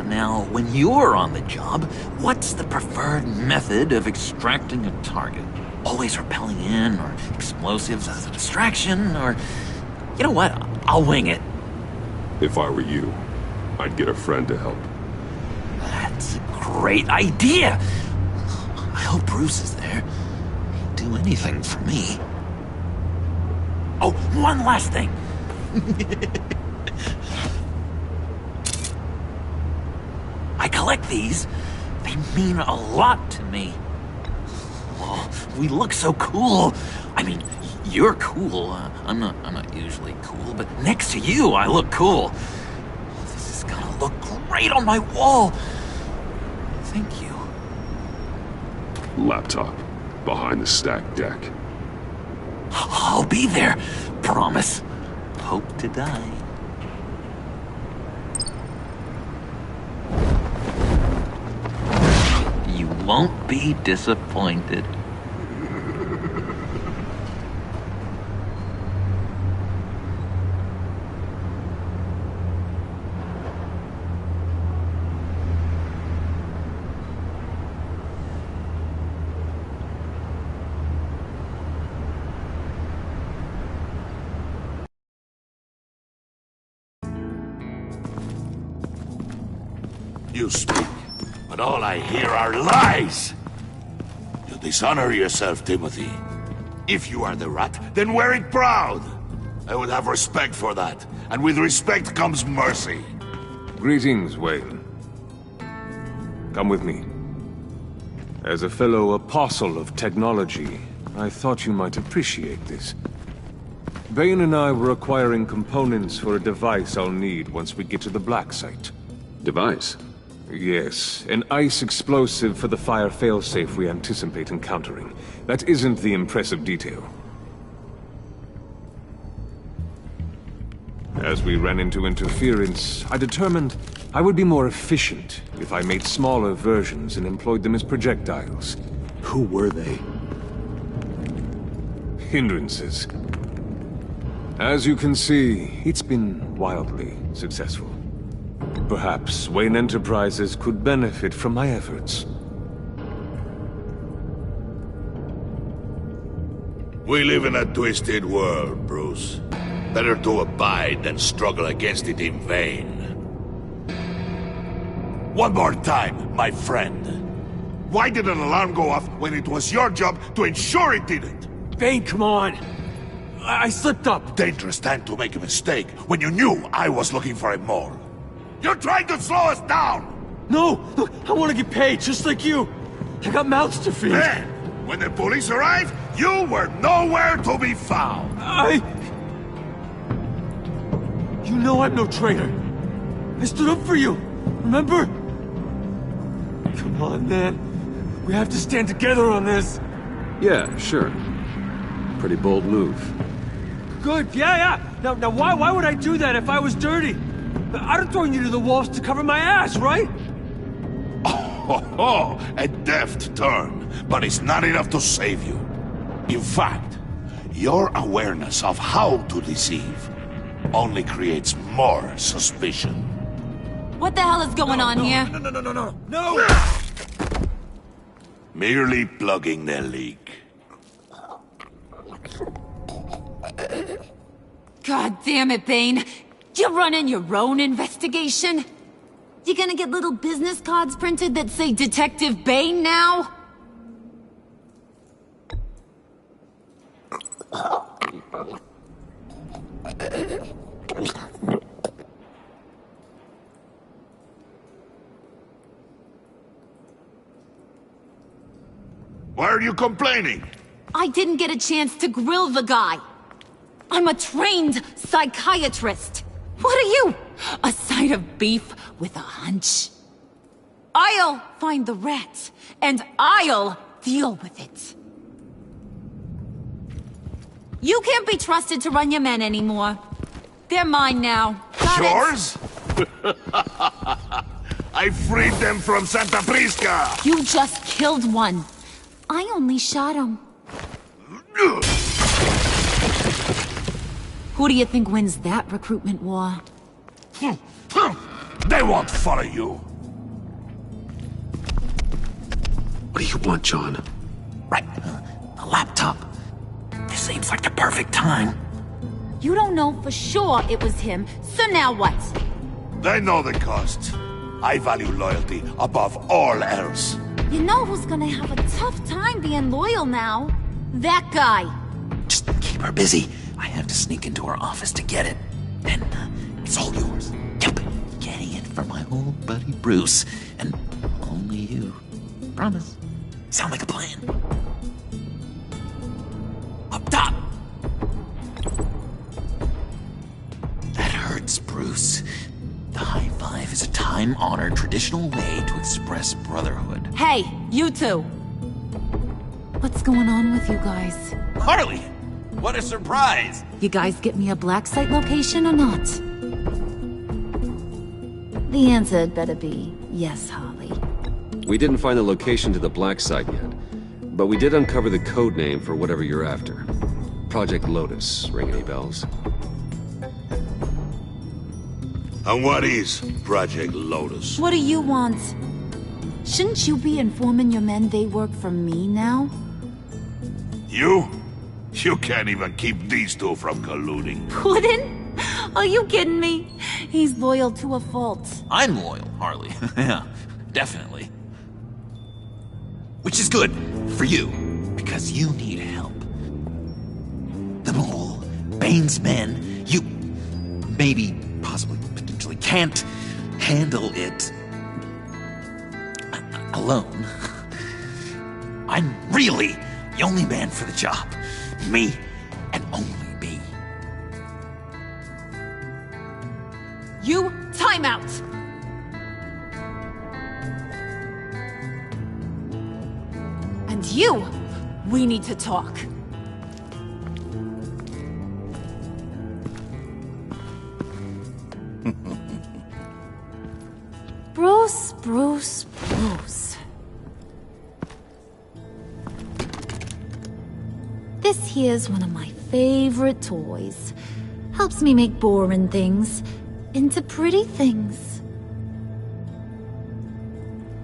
Now, when you're on the job, what's the preferred method of extracting a target? Always rappelling in, or explosives as a distraction, or... You know what? I'll wing it. If I were you, I'd get a friend to help. That's a great idea! I hope Bruce is there. He'd do anything for me. Oh, one last thing. I collect these. They mean a lot to me. Oh, we look so cool. I mean, you're cool. I'm not usually cool, but next to you, I look cool. This is gonna look great on my wall. Thank you. Laptop. Behind the stacked deck. I'll be there. Promise. Hope to die. You won't be disappointed. You speak, but all I hear are lies! You dishonor yourself, Timothy. If you are the rat, then wear it proud! I would have respect for that, and with respect comes mercy. Greetings, Wayne. Come with me. As a fellow apostle of technology, I thought you might appreciate this. Bane and I were acquiring components for a device I'll need once we get to the Black Site. Device? Yes, an ice explosive for the fire failsafe we anticipate encountering. That isn't the impressive detail. As we ran into interference, I determined I would be more efficient if I made smaller versions and employed them as projectiles. Who were they? Hindrances. As you can see, it's been wildly successful. Perhaps Wayne Enterprises could benefit from my efforts. We live in a twisted world, Bruce. Better to abide than struggle against it in vain. One more time, my friend. Why did an alarm go off when it was your job to ensure it didn't? Bane, come on! I slipped up! Dangerous time to make a mistake when you knew I was looking for a mole. You're trying to slow us down! No! Look, I want to get paid, just like you! I got mouths to feed! Then, when the police arrived, you were nowhere to be found! You know I'm no traitor! I stood up for you, remember? Come on, man. We have to stand together on this! Yeah, sure. Pretty bold move. Good, yeah! Now why would I do that if I was dirty? I'd have thrown you to the wolves to cover my ass, right? ho, ho! A deft turn, but it's not enough to save you. In fact, your awareness of how to deceive only creates more suspicion. What the hell is going on here? No! Merely plugging the leak. God damn it, Bane. You running your own investigation? You gonna get little business cards printed that say Detective Bane now? Why are you complaining? I didn't get a chance to grill the guy. I'm a trained psychiatrist. What are you? A side of beef with a hunch? I'll find the rat, and I'll deal with it. You can't be trusted to run your men anymore. They're mine now. Got it? Yours? I freed them from Santa Prisca! You just killed one. I only shot him. Who do you think wins that recruitment war? They won't follow you. What do you want, John? Right, a laptop. This seems like the perfect time. You don't know for sure it was him, so now what? They know the cost. I value loyalty above all else. You know who's gonna have a tough time being loyal now? That guy. Just keep her busy. I have to sneak into her office to get it. And it's all yours. Yep, getting it for my old buddy Bruce. And only you. Promise. Sound like a plan. Up top! That hurts, Bruce. The high five is a time-honored traditional way to express brotherhood. Hey, you two. What's going on with you guys? Harley! What a surprise! You guys get me a black site location or not? The answer had better be yes, Harley. We didn't find the location to the black site yet, but we did uncover the code name for whatever you're after. Project Lotus. Ring any bells? And what is Project Lotus? What do you want? Shouldn't you be informing your men they work for me now? You? You can't even keep these two from colluding. Puddin'? Are you kidding me? He's loyal to a fault. I'm loyal, Harley. Yeah, definitely. Which is good for you, because you need help. The Mole, Bane's men, you maybe, possibly, potentially can't handle it alone. I'm really the only man for the job. Me, and only me. You, time out! And you, we need to talk. Bruce. This here's one of my favorite toys. Helps me make boring things into pretty things.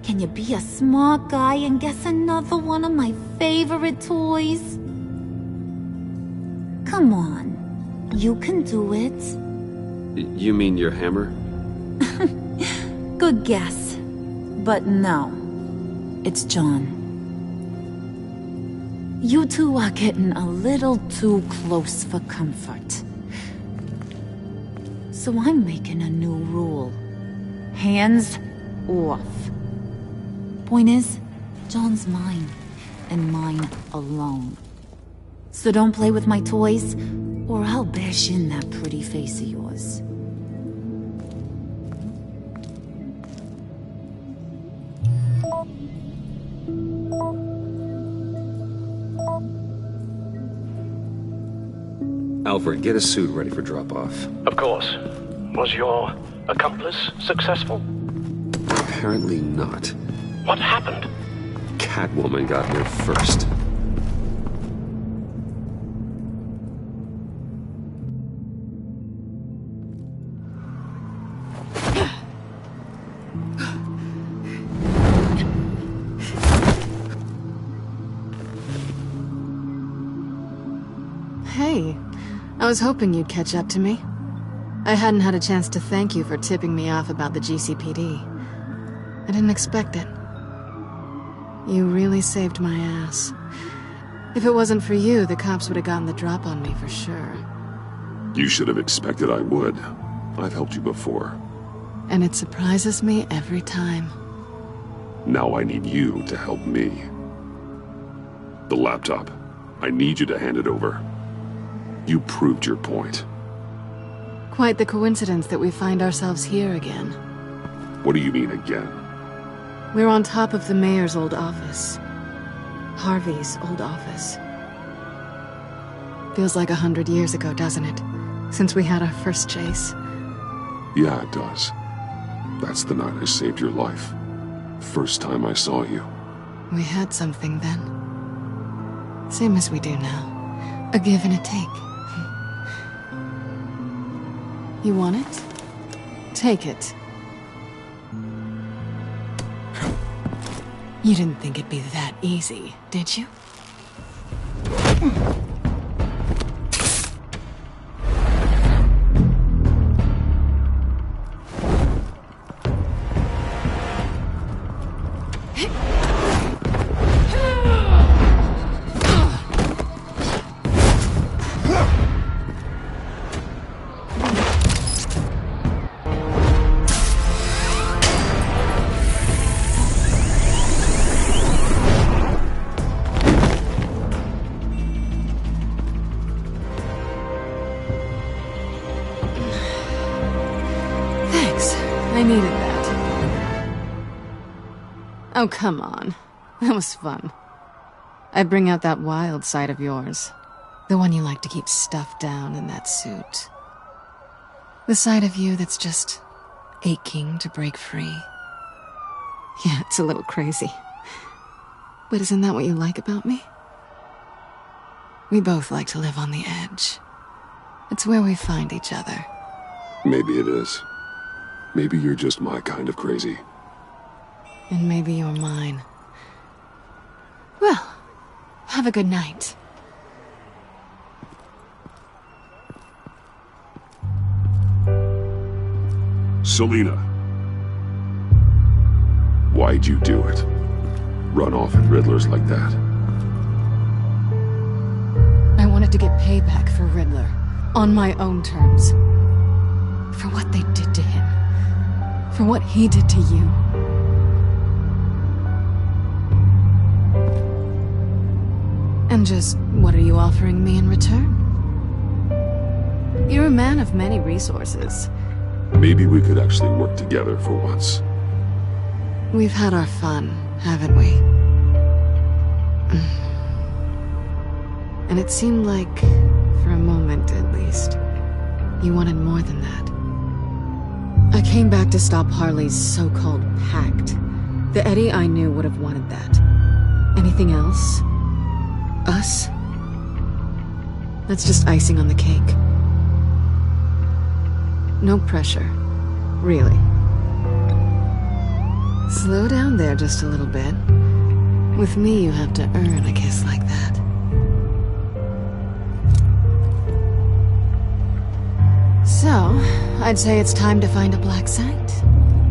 Can you be a smart guy and guess another one of my favorite toys? Come on, you can do it. You mean your hammer? Good guess. But no, it's John. You two are getting a little too close for comfort. So I'm making a new rule. Hands off. Point is, John's mine, and mine alone. So don't play with my toys, or I'll bash in that pretty face of yours. Alfred, get a suit ready for drop-off. Of course. Was your accomplice successful? Apparently not. What happened? Catwoman got here first. Hey, I was hoping you'd catch up to me. I hadn't had a chance to thank you for tipping me off about the GCPD. I didn't expect it. You really saved my ass. If it wasn't for you, the cops would have gotten the drop on me for sure. You should have expected I would. I've helped you before. And it surprises me every time. Now I need you to help me. The laptop. I need you to hand it over. You proved your point. Quite the coincidence that we find ourselves here again. What do you mean again? We're on top of the mayor's old office. Harvey's old office. Feels like 100 years ago, doesn't it? Since we had our first chase. Yeah, it does. That's the night I saved your life. First time I saw you. We had something then. Same as we do now. A give and a take. You want it? Take it. You didn't think it'd be that easy, did you? I needed that. Oh, come on. That was fun. I bring out that wild side of yours. The one you like to keep stuffed down in that suit. The side of you that's just aching to break free. Yeah, it's a little crazy. But isn't that what you like about me? We both like to live on the edge. It's where we find each other. Maybe it is. Maybe you're just my kind of crazy. And maybe you're mine. Well, have a good night. Selina. Why'd you do it? Run off at Riddler's like that? I wanted to get payback for Riddler. On my own terms. For what they did to him. For what he did to you. And just, what are you offering me in return? You're a man of many resources. Maybe we could actually work together for once. We've had our fun, haven't we? And it seemed like, for a moment at least, you wanted more than that. I came back to stop Harley's so-called pact. The Eddie I knew would have wanted that. Anything else? Us? That's just icing on the cake. No pressure. Really. Slow down there just a little bit. With me, you have to earn a kiss like that. So, I'd say it's time to find a black site,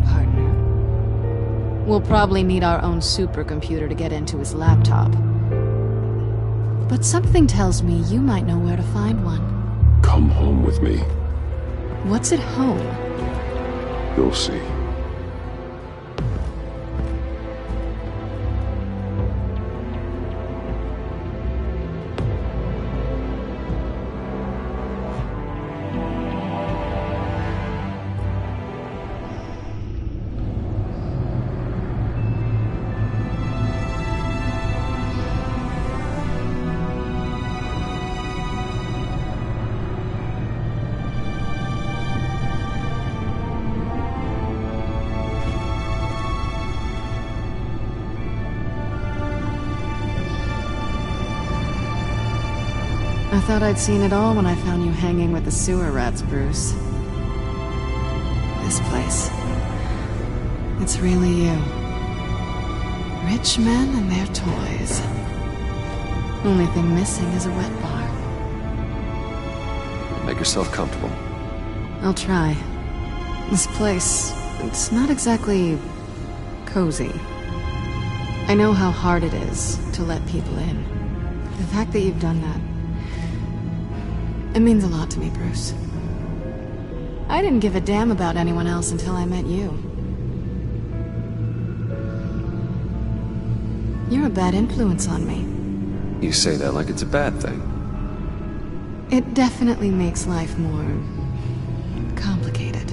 partner. We'll probably need our own supercomputer to get into his laptop. But something tells me you might know where to find one. Come home with me. What's at home? You'll see. I thought I'd seen it all when I found you hanging with the sewer rats, Bruce. This place. It's really you. Rich men and their toys. Only thing missing is a wet bar. Make yourself comfortable. I'll try. This place, it's not exactly cozy. I know how hard it is to let people in. The fact that you've done that, it means a lot to me, Bruce. I didn't give a damn about anyone else until I met you. You're a bad influence on me. You say that like it's a bad thing. It definitely makes life more complicated.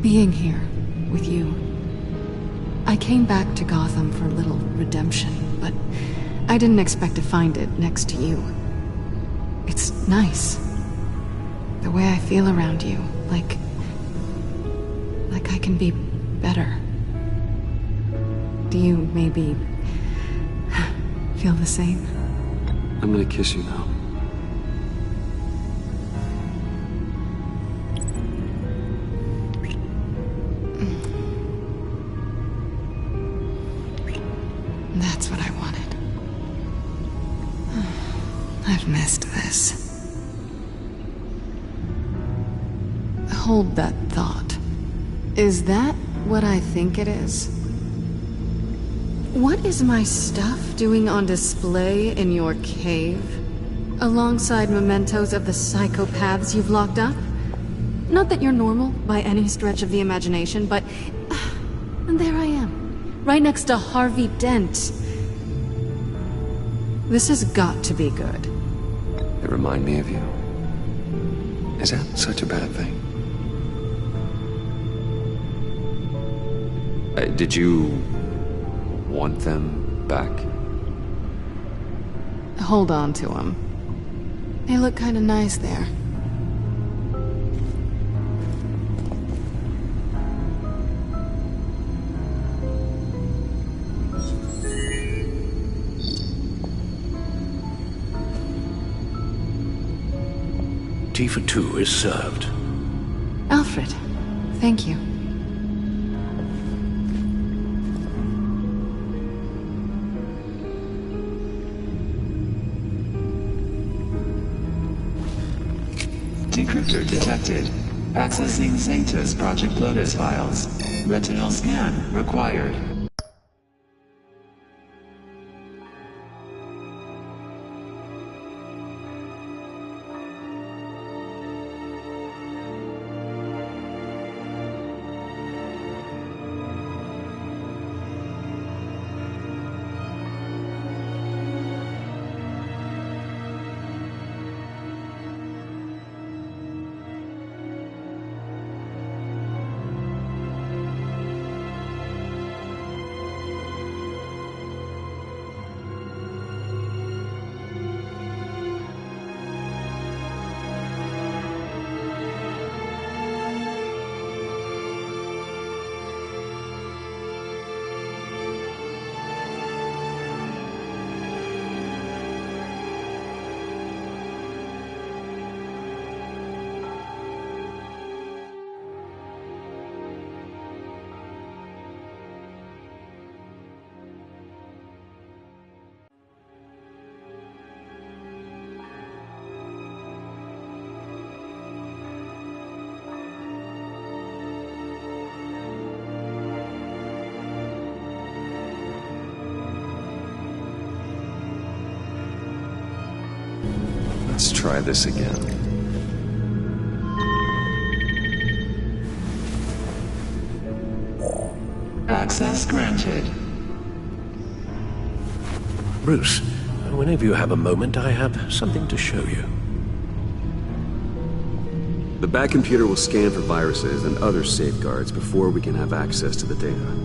Being here with you. I came back to Gotham for a little redemption, but I didn't expect to find it next to you. It's nice. The way I feel around you, like I can be better. Do you maybe feel the same? I'm gonna kiss you now. That's what I wanted. I've missed this. Hold that thought. Is that what I think it is? What is my stuff doing on display in your cave? Alongside mementos of the psychopaths you've locked up? Not that you're normal by any stretch of the imagination, but... and there I am, right next to Harvey Dent. This has got to be good. They remind me of you. Is that such a bad thing? Did you want them back? Hold on to them. They look kind of nice there. Tea for two is served. Alfred, thank you. Decryptor detected. Accessing Sanctus Project Lotus files. Retinal scan required. Let's try this again. Access granted. Bruce, whenever you have a moment, I have something to show you. The back computer will scan for viruses and other safeguards before we can have access to the data.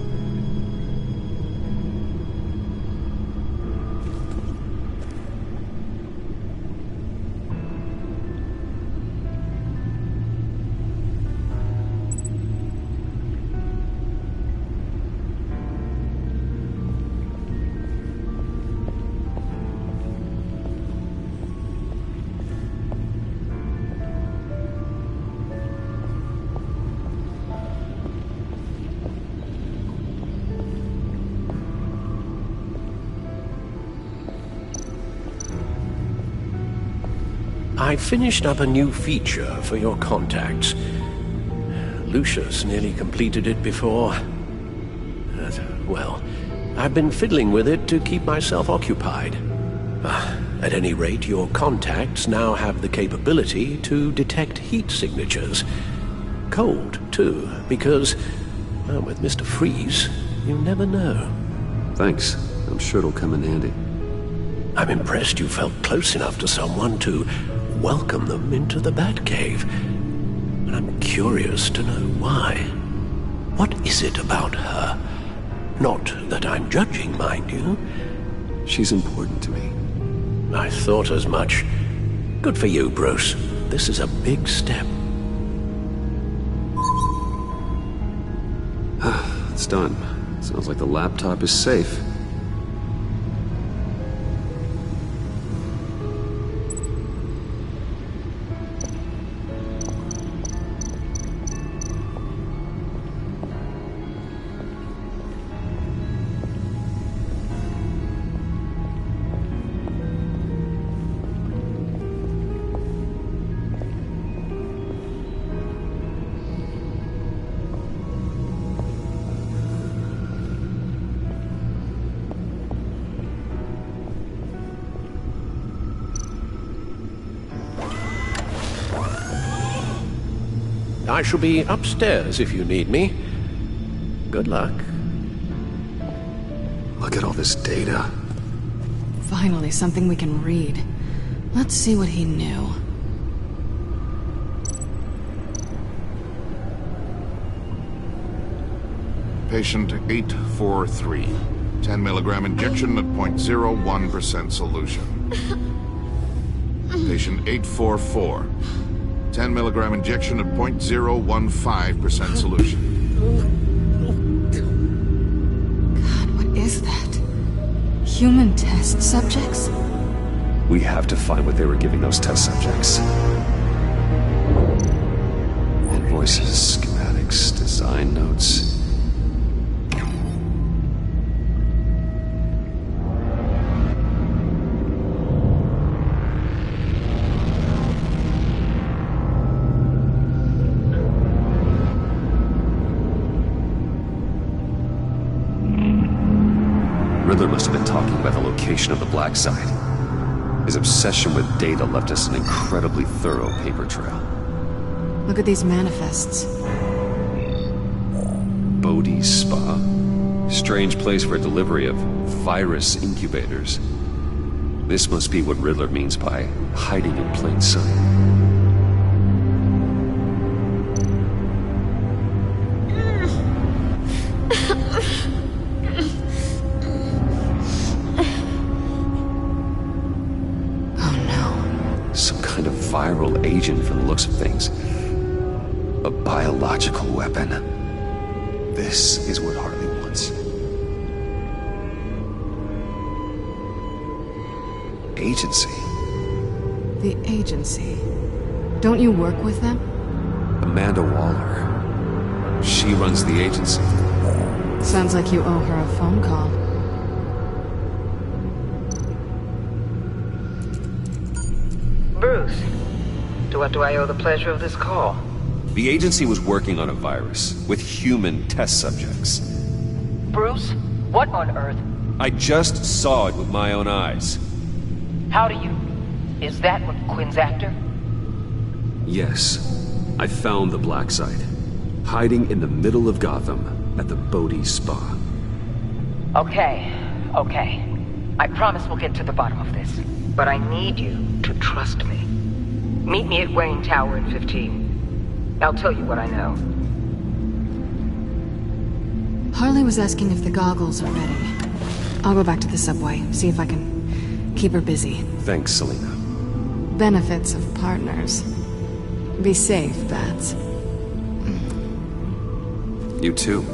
I finished up a new feature for your contacts. Lucius nearly completed it before. Well, I've been fiddling with it to keep myself occupied. At any rate, your contacts now have the capability to detect heat signatures. Cold, too, because, well, with Mr. Freeze, you never know. Thanks. I'm sure it'll come in handy. I'm impressed you felt close enough to someone to welcome them into the Batcave. But I'm curious to know why. What is it about her? Not that I'm judging, mind you. She's important to me. I thought as much. Good for you, Bruce. This is a big step. It's done. Sounds like the laptop is safe. I shall be upstairs if you need me. Good luck. Look at all this data. Finally, something we can read. Let's see what he knew. Patient 843. 10 milligram injection at 0.01% solution. Patient 844. 10 milligram injection at 0.015% solution. God, what is that? Human test subjects? We have to find what they were giving those test subjects. Invoices, schematics, design notes. Riddler must have been talking about the location of the black site. His obsession with data left us an incredibly thorough paper trail. Look at these manifests. Bodhi's Spa. Strange place for delivery of virus incubators. This must be what Riddler means by hiding in plain sight. Viral agent from the looks of things. A biological weapon. This is what Harley wants. Agency. The agency. Don't you work with them? Amanda Waller. She runs the agency. Sounds like you owe her a phone call. Bruce. To what do I owe the pleasure of this call? The agency was working on a virus with human test subjects. Bruce? What on earth? I just saw it with my own eyes. How do you... Is that what Quinn's after? Yes. I found the black site. Hiding in the middle of Gotham at the Bodhi Spa. Okay. I promise we'll get to the bottom of this. But I need you to trust me. Meet me at Wayne Tower in 15. I'll tell you what I know. Harley was asking if the goggles are ready. I'll go back to the subway, see if I can keep her busy. Thanks, Selina. Benefits of partners. Be safe, Bats. You too.